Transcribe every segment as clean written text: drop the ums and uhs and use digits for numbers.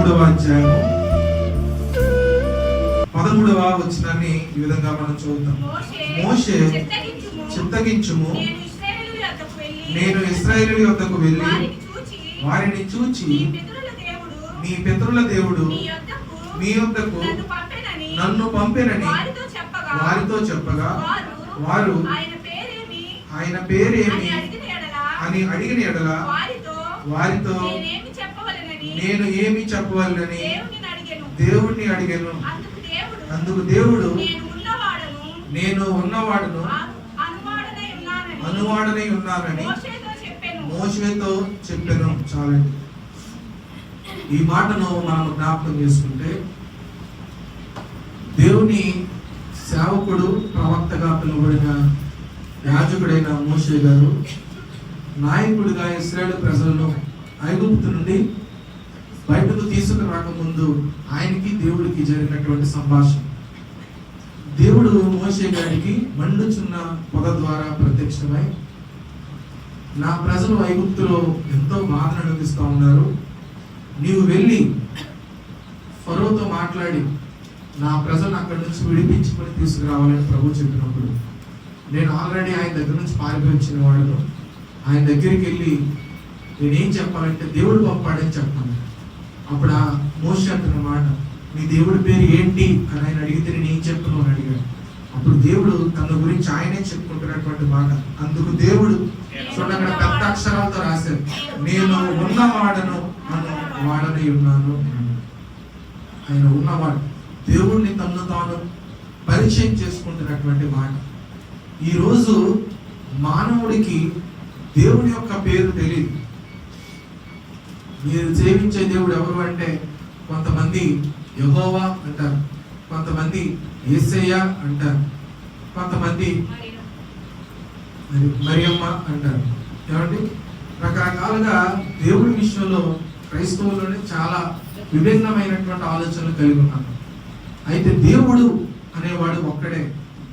13వ అధ్యాయము 13వ వచనాన్ని ఈ విధంగా మనం చదువుతాం. మోషే చిత్తగించుము, నేను ఇశ్రాయేలు యొద్దకు వెళ్ళి వారిని చూచి నీ పితరుల దేవుడు మీ యొద్దకు నన్ను పంపెనని వారితో చెప్పగా వారు ఆయన పేరేమి అని అడిగిన ఎడల వారితో నేను ఏమి చెప్పవలనని దేవుణ్ణి అడిగాను. అందుకు దేవుడు నేను ఉన్నవాడును అనువాడనై ఉన్నానని మోషేతో చెప్పాను. చాలండి. ఈ మాటను మనం జ్ఞాపకం చేసుకుంటే, దేవుని సేవకుడు ప్రవక్తగా పిలువబడిన యాజకుడైన మోషే గారు నాయకుడిగా ఇశ్రాయేలు ప్రజలను ఐగుప్తు నుండి బయటకు తీసుకురాకముందు ఆయనకి దేవుడికి జరిగినటువంటి సంభాషణ. దేవుడు మోషే గారికి మండుచున్న పొద ద్వారా ప్రత్యక్షమై, నా ప్రజలు ఐగుప్తులో ఎంతో బాధను అనుభవిస్తూ ఉన్నారు, నీవు వెళ్ళి ఫరోతో మాట్లాడి నా ప్రజలను అక్కడి నుంచి విడిపించుకొని తీసుకురావాలని ప్రభు చెప్పినప్పుడు, నేను ఆల్రెడీ ఆయన దగ్గర నుంచి పారిపోయి వచ్చిన వాడును, ఆయన దగ్గరికి వెళ్ళి నేనేం చెప్పాలంటే దేవుడు పంపాడని చెప్పాను. అప్పుడు ఆ మోషే అంటున్న మాట, నీ దేవుడి పేరు ఏంటి అని ఆయన అడిగితే నేను ఏం చెప్పను అని అడిగాడు. అప్పుడు దేవుడు తన గురించి ఆయనే చెప్పుకుంటున్నటువంటి మాట. అందుకు దేవుడు చూడగా పెద్ద అక్షరాలతో రాశారు, నేను ఉన్నవాడను అను వాడనై ఉన్నాను. ఆయన ఉన్నవాడు, దేవుడిని తను తాను పరిచయం చేసుకుంటున్నటువంటి మాట. ఈరోజు మానవుడికి దేవుని యొక్క పేరు తెలియదు. మీరు సేవించే దేవుడు ఎవరు అంటే, కొంతమంది యెహోవా అంటారు, కొంతమంది యేసయ్య అంటారు, కొంతమంది మరియమ్మ అంటారు. ఏమండి, రకరకాలుగా దేవుడి విషయంలో క్రైస్తవుల్లోనే చాలా విభిన్నమైనటువంటి ఆలోచనలు కలిగి ఉన్నారు. అయితే దేవుడు అనేవాడు ఒక్కడే.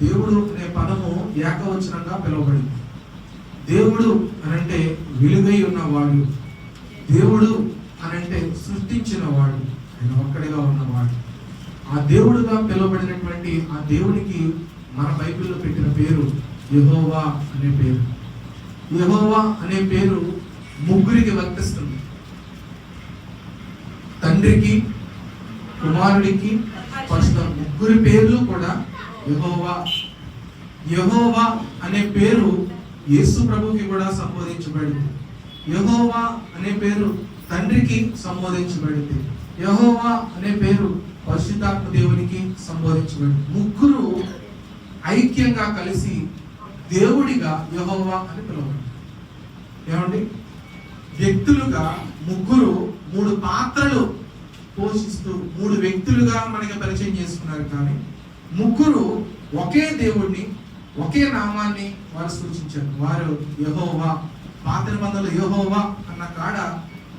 దేవుడు అనే పదము ఏకవచనంగా పిలువబడింది. దేవుడు అనంటే వెలుగై ఉన్నవాడు, దేవుడు అనంటే సృష్టించిన వాడు, ఆయన ఒక్కడిగా ఉన్నవాడు. ఆ దేవుడుగా పిలువబడినటువంటి ఆ దేవునికి మన బైబిల్లో పెట్టిన పేరు యెహోవా అనే పేరు. యెహోవా అనే పేరు ముగ్గురికి వర్తిస్తుంది. తండ్రికి, కుమారుడికి, పరిశుద్ధ ముగ్గురి పేర్లు కూడా యెహోవా. యెహోవా అనే పేరు యేసు ప్రభుకి కూడా సంబోధించబడింది. యెహోవా అనే పేరు తండ్రికి సంబోధించబడింది. యెహోవా అనే పేరు పరిశుద్ధాత్మ దేవునికి సంబోధించబడింది. ముగ్గురు ఐక్యంగా కలిసి దేవుడిగా యెహోవా అని పిలువబడింది. ఏమండి, వ్యక్తులుగా ముగ్గురు మూడు పాత్రలు పోషిస్తూ మూడు వ్యక్తులుగా మనకి పరిచయం చేసుకున్నారు. కానీ ముగ్గురు ఒకే దేవుడిని, ఒకే నామాన్ని వారు సూచించారు. వారు యెహోవా. పాత నిబంధనలో యెహోవా అన్న కాడ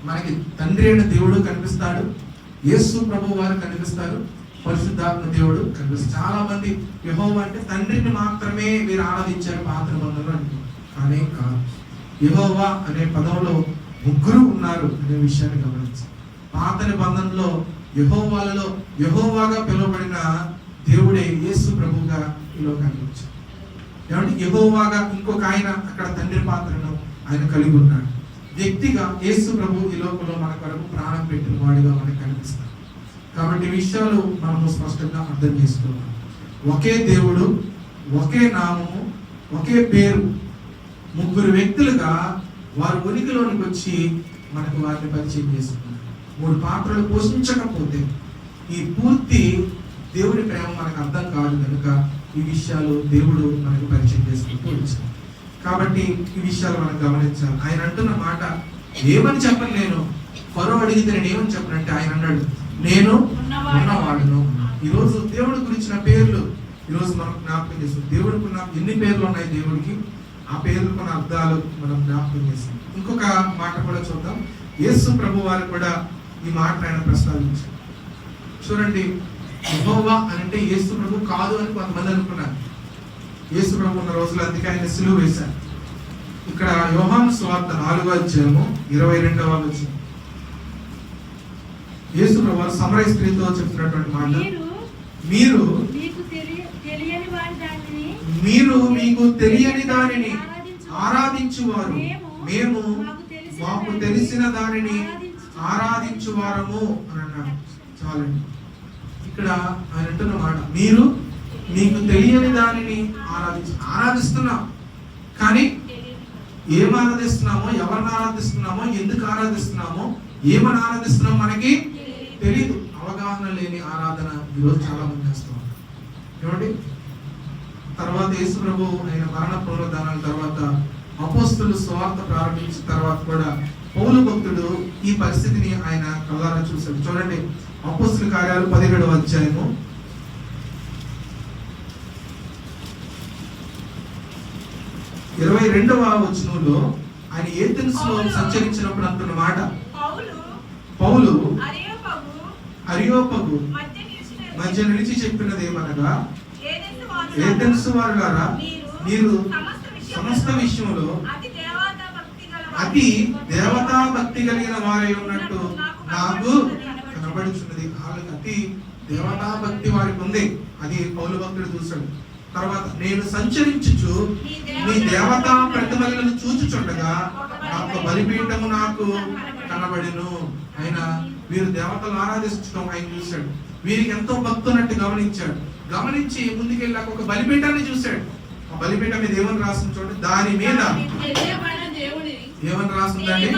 మనకి తండ్రి అయిన దేవుడు కనిపిస్తాడు, యేసు ప్రభు వారు కనిపిస్తారు, పరిశుద్ధాత్మ దేవుడు కనిపిస్తారు. చాలా మంది యెహోవా అంటే తండ్రిని మాత్రమే వీరు ఆరాధించారు పాత నిబంధనలో అంటే, కానీ కాదు. యెహోవా అనే పదంలో ముగ్గురు ఉన్నారు అనే విషయాన్ని గమనించారు. పాత నిబంధనలో యెహోవాలలో యెహోవాగా పిలువబడిన దేవుడే యేసు ప్రభువుగా ఈ లోకానికి వచ్చారు. ఏమంటే యెహోవాగా ఇంకొక ఆయన అక్కడ తండ్రి పాత్రను ఆయన కలిగి ఉన్నాడు. వ్యక్తిగా యేసు ప్రభు ఈ లోకంలో మన కొరకు ప్రాణం పెట్టిన వాడిగా మనకు కనిపిస్తారు. కాబట్టి ఈ విషయాలు మనము స్పష్టంగా అర్థం చేసుకోవాలి. ఒకే దేవుడు, ఒకే నామము, ఒకే పేరు, ముగ్గురు వ్యక్తులుగా వారు ఉనికిలోనికి వచ్చి మనకు వారిని పరిచయం చేసుకున్నారు. మూడు పాత్రలు పోషించకపోతే ఈ పూర్తి దేవుడి ప్రేమ మనకు అర్థం కాదు. కనుక ఈ విషయాలు దేవుడు మనకు పరిచయం చేసుకుంటూ వచ్చారు. కాబట్టి ఈ విషయాలు మనం గమనించాలి. ఆయన అంటున్న మాట ఏమని చెప్పను, నేను ఫరో అడిగితే నేను ఏమని చెప్పనంటే ఆయన అన్నాడు, నేను ఉన్నవాడును. ఈరోజు దేవుడి గురించిన పేర్లు ఈరోజు మనం జ్ఞాపకం చేస్తాం. దేవుడికి ఉన్న ఎన్ని పేర్లు ఉన్నాయి దేవుడికి, ఆ పేర్లకు ఉన్న అర్థాలు మనం జ్ఞాపకం చేస్తాం. ఇంకొక మాట కూడా చూద్దాం. యేసు ప్రభు వారు కూడా ఈ మాట ఆయన ప్రస్తావించారు. చూడండి, యెహోవా అని అంటే యేసు ప్రభు కాదు అని కొంతమంది అనుకున్నారు. యేసు ప్రభు ఉన్న రోజులు అందుకే ఆయన సిలువ వేశారు. ఇక్కడ యోహాను సువార్త 4వ అధ్యాయము 22వ వచనం. యేసు ప్రభువు సమరయ స్త్రీతో చెప్తున్నటువంటి మాట, మీరు మీకు తెలియని దానిని ఆరాధించువారు, మేము మాకు తెలిసిన దానిని ఆరాధించువారము అని అన్నాడు. చాలండి. ఇక్కడ ఆయన అంటున్న మాట, మీరు మీకు తెలియని దానిని ఆరాధిస్తున్నాం. కానీ ఏం ఆరాధిస్తున్నామో, ఎవరిని ఆరాధిస్తున్నామో, ఎందుకు ఆరాధిస్తున్నామో, ఏమని ఆరాధిస్తున్నామో మనకి తెలియదు. అవగాహన లేని ఆరాధన ఈరోజు చాలా మంది చేస్తాం. ఏమండి, తర్వాత యేసు ప్రభు ఆయన మరణ పునరుద్ధానాల తర్వాత అపోస్తలులు సువార్త ప్రారంభించిన తర్వాత కూడా పౌలు భక్తుడు ఈ పరిస్థితిని ఆయన కళ్ళారా చూశాడు. చూడండి, అపోస్తలుల కార్యాలు 17వ అధ్యాయము 22వ వచనంలో ఆయన ఏథెన్స్లో సంచరించినప్పుడు అంటున్న మాట, పౌలు అరియోపగు మధ్య నిలిచి చెప్పినది ఏమనగా, ఏథెన్స్ వారులారా, మీరు సమస్త విషయంలో అతి దేవతా భక్తి కలిగిన వారై ఉన్నట్టు నాకు కనబడుచున్నది. వాళ్ళకి అతి దేవతా భక్తి వారికి ఉంది. అది పౌలు భక్తుడు చూశాడు. తర్వాత, నేను సంచరించుచు మీ దేవతా ప్రతిమలను చూచుచుండగా నాకు బలిపీఠము నాకు కనబడెను. ఆయన వీరు దేవతలు ఆరాధించడం ఆయన చూశాడు. వీరికి ఎంతో భక్తి ఉన్నట్టు గమనించి ముందుకెళ్ళాక ఒక బలిపీఠాన్ని చూశాడు. ఆ బలిపీఠం మీద ఏమని రాసింది చూడండి, దాని మీద ఏమని రాసిందండి,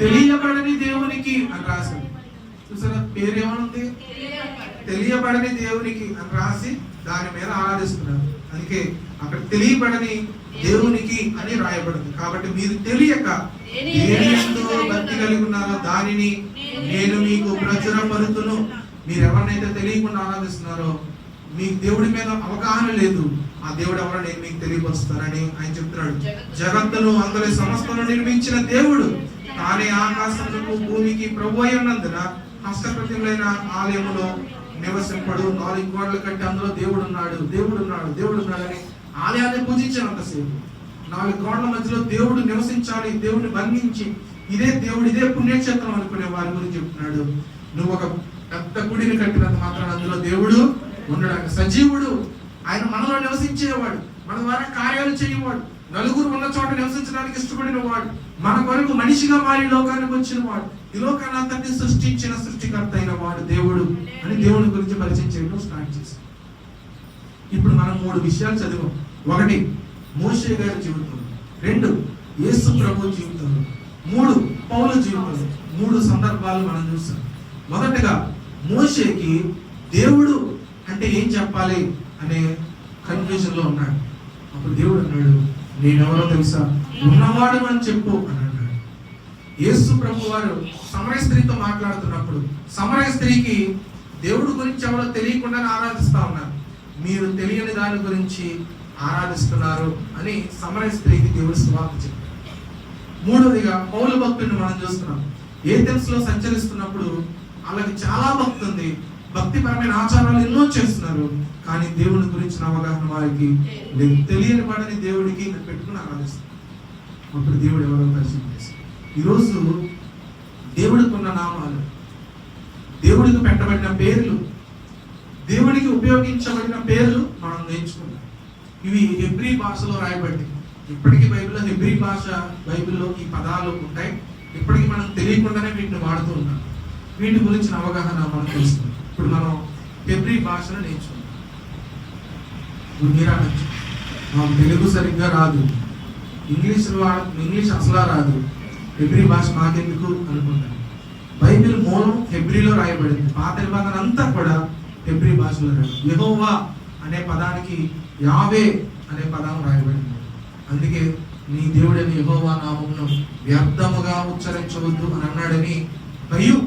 తెలియబడని దేవునికి అని రాసింది. చూసారా, పేరు ఏమనుంది, తెలియబడని దేవునికి అని రాసి దాని మీద ఆరాధిస్తున్నారు. అందుకే అక్కడ తెలియబడని దేవునికి అని రాయబడింది. కాబట్టి మీరు తెలియక దేని యందు భక్తి కలిగి ఉన్నారో దానిని నేను మీకు ప్రచురపరుతును. మీరు ఎవరినైతే తెలియకుండా ఆరాధిస్తున్నారో, మీకు దేవుడి మీద అవగాహన లేదు, ఆ దేవుడు ఎవరో నేను మీకు తెలియపరుస్తానని ఆయన చెప్తున్నాడు. జగత్తును అందులో సమస్తను నిర్మించిన దేవుడు తానే ఆకాశములకు భూమికి ప్రభు అయి ఉన్నందున హస్తప్రతిములైన ఆలయములో నివసింపడు. 4 గోడలు కట్టి అందులో దేవుడు ఉన్నాడు అని ఆలయాన్ని పూజించినంతసేపు 4 గోడల మధ్యలో దేవుడు నివసించాలి, దేవుడిని బంధించి ఇదే దేవుడు, ఇదే పుణ్యక్షేత్రం అనుకునే వారి గురించి చెప్తున్నాడు. నువ్వు ఒక పెద్ద గుడిని కట్టినంత మాత్రాన అందులో దేవుడు ఉండడానికి సజీవుడు. ఆయన మనలో నివసించేవాడు, మన ద్వారా కార్యాలు చేయవాడు, నలుగురు ఉన్న చోట నివసించడానికి ఇష్టపడిన వాడు, మన కొరకు మనిషిగా మారి లోకానికి వచ్చిన వాడు, ఈ లోకాన్ని అంతటిని సృష్టించిన సృష్టికర్త అయిన వాడు దేవుడు అని దేవుని గురించి పరిచయం చేయడం స్టార్ట్ చేశాం. ఇప్పుడు మనం 3 విషయాలు చదివాం. 1 మోషే గారి జీవితం, 2 యేసు ప్రభు జీవితం, 3 పౌలు జీవితం. 3 సందర్భాలు మనం చూసాం. మొదటగా మోషేకి దేవుడు అంటే ఏం చెప్పాలి అనే కన్ఫ్యూజన్ లో ఉన్నాడు. అప్పుడు దేవుడు అన్నాడు, నేనెవరో తెలుసా, ఉన్నవాడు అని చెప్పు అని అన్నాడు. యేసు ప్రభు వారు సమరయ స్త్రీతో మాట్లాడుతున్నప్పుడు సమరయ స్త్రీకి దేవుడు గురించి ఎవరో తెలియకుండానే ఆరాధిస్తా ఉన్నారు. మీరు తెలియని దాని గురించి ఆరాధిస్తున్నారు అని సమరయ స్త్రీకి దేవుడు సువార్త చెప్పాడు. 3వదిగా పౌలు భక్తుడిని మనం చూస్తున్నాం. ఏథెన్స్ లో సంచరిస్తున్నప్పుడు వాళ్ళకి చాలా భక్తి ఉంది, భక్తిపరమైన ఆచారాలు ఎన్నో చేస్తున్నారు, కానీ దేవుని గురించిన అవగాహన వారికి లేదు. తెలియని వాడిని దేవుడికి పెట్టుకుని ఆరాధిస్తారు. అప్పుడు దేవుడు ఎవరో పరిచయం చేస్తారు. ఈరోజు దేవుడికి ఉన్న నామాలు, దేవుడికి పెట్టబడిన పేర్లు, దేవుడికి ఉపయోగించబడిన పేర్లు మనం నేర్చుకున్నాం. ఇవి హెబ్రీ భాషలో రాయబడి, ఇప్పటికీ బైబిల్లో హెబ్రీ భాష, బైబిల్లో ఈ పదాలు ఉంటాయి. ఇప్పటికీ మనం తెలియకుండానే వీటిని వాడుతూ ఉన్నాం. వీటి గురించిన అవగాహన మనం తెలుస్తుంది. ఇప్పుడు మనం హెబ్రీ భాషను నేర్చుకున్నాం. మాకు తెలుగు సరిగ్గా రాదు, ఇంగ్లీష్ అసలా రాదు, హెబ్రీ భాష మాకెందుకు అనుకుంటాను. బైబిల్ మూలం హెబ్రీలో రాయబడింది. పాత నిబంధన అంతా కూడా హెబ్రీ భాషలో రాయబడింది. యెహోవా అనే పదానికి యావే అనే పదం రాయబడింది. అందుకే నీ దేవుడని యెహోవా నామమును వ్యర్థముగా ఉచ్చరించవద్దు అని అన్నాడని భయం.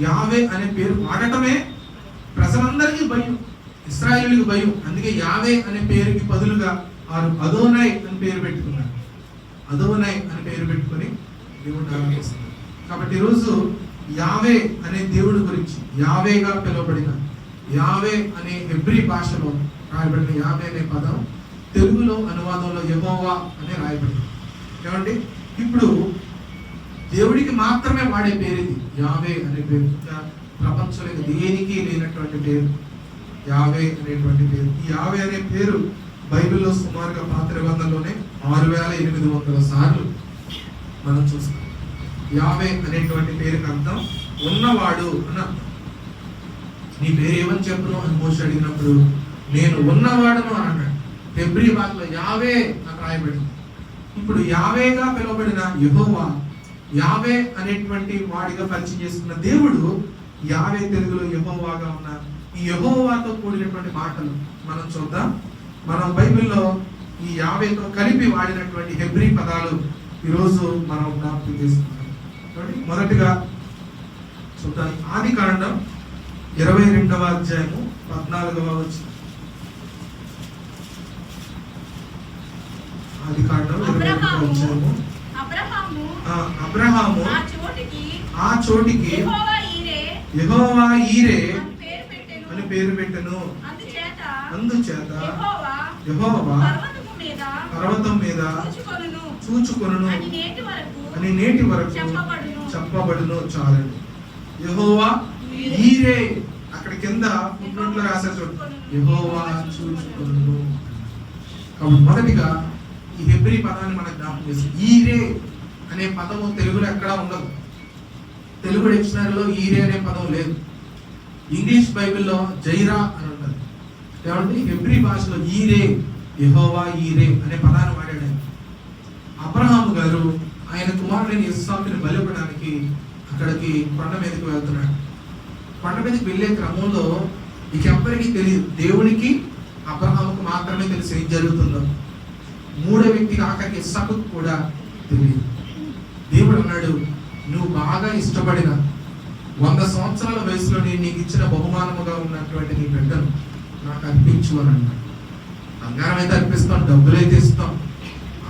యావే అనే పేరు వాడటమే ప్రజలందరికీ భయం, ఇశ్రాయేలుకి భయం. అందుకే యావే అనే పేరుకి బదులుగా వారు అదోనై అని పేరు పెట్టుకున్నారు. అదోనై అని పేరు పెట్టుకుని దేవుడిని ఆరాధిస్తారు. కాబట్టి ఈరోజు యావే అనే దేవుడి గురించి, యావేగా పిలువబడిన యావే అనే హెబ్రీ భాషలో రాయబడిన యావే అనే పదం తెలుగులో అనువాదంలో యెహోవా అని రాయబడింది. ఏమండి, ఇప్పుడు దేవుడికి మాత్రమే వాడే పేరు ఇది, యావే అనే పేరు. ఇంకా ప్రపంచంలో దేనికి లేనటువంటి పేరు యావే అనేటువంటి పేరు. ఈ యావే అనే పేరు బైబిల్లో సుమారుగా పాత నిబంధనలోనే 6800 సార్లు మనం చూస్తాం. యావే అనేటువంటి పేరుకి అర్థం ఉన్నవాడు అన్న. నీ పేరు ఏమని చెప్పును అని మోషే అడిగినప్పుడు నేను ఉన్నవాడును అని అన్నాడు. హెబ్రీ భాషలో యావే అని రాయబడింది. ఇప్పుడు యావేగా పిలువబడిన యెహోవా, యావే అనేటువంటి వాడిగా పరిచయం చేసుకున్న దేవుడు యావే, తెలుగులో యెహోవాగా ఉన్న ఈ యెహోవాతో కూడినటువంటి మాటలు మనం చూద్దాం. మనం బైబిల్లో ఈ యావేతో కలిపి వాడినటువంటి హెబ్రీ పదాలు ఈరోజు మనం జ్ఞాపకం చేసుకుంటాం. మొదటిగా చూద్దాం. ఆదికాండం 22వ అధ్యాయము 14వ వచనం. ఆదికాండం 22వ అధ్యాయము. అబ్రహాము ఆ చోటికి యెహోవా ఈరే అని పేరు పెట్టెను. అందుచేత యెహోవా పర్వతం మీద చూచుకొనును అని నేటి వరకు చెప్పబడును. చాలండి. యెహోవా ఈరే, అక్కడ కింద ఫుట్నోట్లో రాశారు చూడండి, యెహోవా చూచుకొనును. కాబట్టి మొదటిగా ఈ హెబ్రీ పదాన్ని మనం జ్ఞాపకం చేస్తాం. ఈరే అనే పదము తెలుగులో ఎక్కడా ఉండదు. తెలుగు డిక్షనరీలో ఈరే అనే పదం లేదు. ఇంగ్లీష్ బైబిల్లో జైరా అని ఉంటుంది. కాబట్టి హెబ్రీ భాషలో ఈరే, యెహోవా ఈరే అనే పదాన్ని వాడాడు. అబ్రహాము గారు ఆయన కుమారుడైన ఇస్సాకుని బలివ్వడానికి అక్కడికి కొండ మీదకి వెళ్తున్నాడు. కొండ మీదకి వెళ్ళే క్రమంలో ఇక ఎవ్వరికీ తెలియదు, దేవునికి అబ్రహాముకు మాత్రమే తెలిసి ఏం జరుగుతుందో. మూడో వ్యక్తికి ఆఖరికి ఇస్సాకుకు కూడా తెలియదు. దేవుడు అన్నాడు, నువ్వు బాగా ఇష్టపడిన 100 సంవత్సరాల వయసులో నేను నీకు ఇచ్చిన బహుమానముగా ఉన్నటువంటి నీ బిడ్డను నాకు అర్పించు అని అన్నాడు. బంగారం అయితే అర్పిస్తాం, డబ్బులు అయితే ఇస్తాం,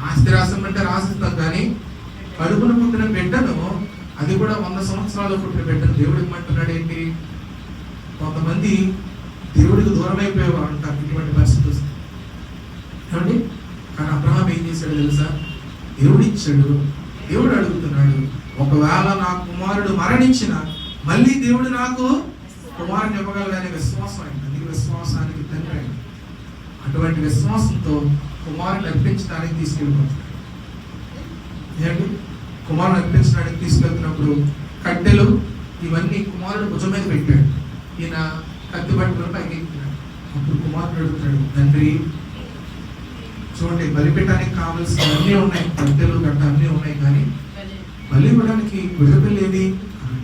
ఆస్తి రాసమంటే రాసిస్తాం, కానీ కడుపును పుట్టిన బిడ్డను, అది కూడా 100 సంవత్సరాలు పుట్టిన బిడ్డను దేవుడు ఇమ్మంటున్నాడు ఏంటి? కొంతమంది దేవుడికి దూరం అయిపోయేవారు అంటారు ఇటువంటి పరిస్థితి వస్తుంది. ఏమండి? కానీ అబ్రహాం ఏం చేశాడు తెలుసా? దేవుడు ఇచ్చాడు. దేవుడు అడుగుతున్నాడు, ఒకవేళ నా కుమారుడు మరణించిన మళ్ళీ దేవుడు నాకు కుమారుని ఇవ్వగలడనే విశ్వాసం అయింది. అది విశ్వాసానికి తండ్రి అయింది. అటువంటి విశ్వాసంతో కుమారుని అర్పించడానికి తీసుకెళ్ళిపోతున్నాడు. ఏంటి? కుమారుని అర్పించడానికి తీసుకెళ్తున్నప్పుడు కట్టెలు ఇవన్నీ కుమారుడు భుజం మీద పెట్టాడు. ఈయన కత్తి పట్టుకుని పైకి ఎక్కినాడు. అప్పుడు కుమారుడు అడుగుతాడు, తండ్రి చూడండి, బలిపెట్టడానికి కావాల్సిన అన్నీ ఉన్నాయి, కట్టెలు గట్ట అన్నీ ఉన్నాయి, కానీ బలి ఇవ్వడానికి విడుదల ఏది అని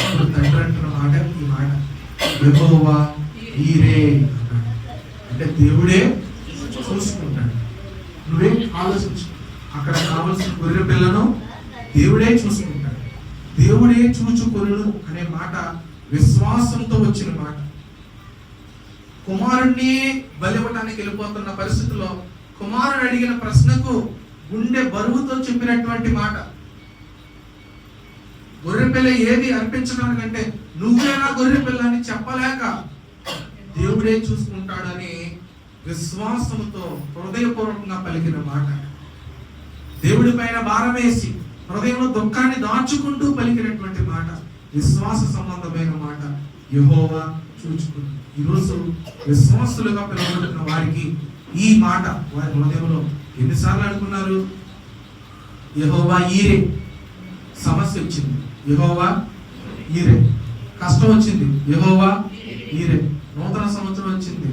అప్పుడు తండ్రి అంటున్న మాట ఈ మాట, యెహోవా ఈరే అన్నాడు. అంటే దేవుడే చూసుకుంటాడు. నువ్వేం ఆలోచించు, అక్కడ కావలసిన గొర్రె పిల్లను దేవుడే చూసుకుంటాడు. దేవుడే చూచుకొనును అనే మాట విశ్వాసంతో వచ్చిన మాట. కుమారుణ్ణి బలివ్వడానికి వెళ్ళిపోతున్న పరిస్థితుల్లో కుమారుడు అడిగిన ప్రశ్నకు గుండె బరువుతో చెప్పినటువంటి మాట. గొర్రెపిల్ల ఏది అర్పించడానికంటే నువ్వే నా గొర్రెపిల్ల అని చెప్పలేక దేవుడే చూసుకుంటాడని విశ్వాసంతో హృదయపూర్వకంగా పలికిన మాట. దేవుడి పైన భారం వేసి హృదయంలో దుఃఖాన్ని దాచుకుంటూ పలికినటువంటి మాట, విశ్వాస సంబంధమైన మాట, యెహోవా చూచుకుంది. ఈరోజు విశ్వాసులుగా పిలువబడుతున్న వారికి ఈ మాట వారి హృదయంలో ఎన్నిసార్లు అనుకున్నారు? యెహోవా ఈరే. సమస్య వచ్చింది, యెహోవా ఈరే. కష్టం వచ్చింది, యెహోవా ఈరే. నూతన సంవత్సరం వచ్చింది,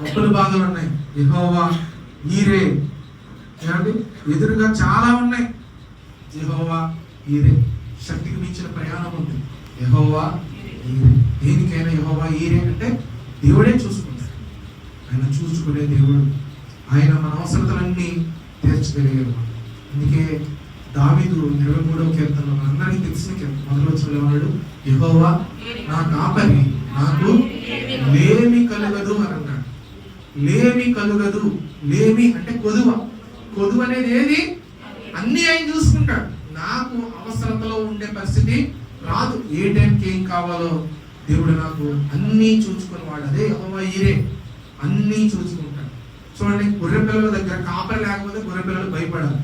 అప్పుల బాధలు ఉన్నాయి, యెహోవా ఈరే. ఏమండి? ఎదురుగా చాలా ఉన్నాయి, యెహోవా ఈరే. శక్తికి మించిన ప్రయాణం ఉంది, యెహోవా ఈరే. దేనికైనా యెహోవా ఈరే అంటే దేవుడే చూసుకుంటాడు. ఆయన చూసుకునే దేవుడు. ఆయన మన అవసరతలన్నీ తీర్చగలిగేవాడు. అందుకే దావీదు 23వ కీర్తనలో మనందరికీ తెలిసిన కీర్తన మొదటి వచనంలో ఏమన్నాడు? యెహోవా నా కాపరి, నాకు లేమి కలుగదు అని అన్నాడు. లేమి కలుగదు. లేమి అంటే కొదువ. కొదువ అనేది ఏది? అన్ని ఆయన చూసుకుంటాడు. నాకు అవసరతలో ఉండే పరిస్థితి రాదు. ఏ టైంకి ఏం కావాలో దేవుడు నాకు అన్నీ చూసుకుని వాడు. అదే యెహోవా ఈరే, అన్నీ చూసుకుంటాడు. చూడండి, గొర్రె పిల్లల దగ్గర కాపరి లేకపోతే గొర్రె పిల్లలు భయపడాలి.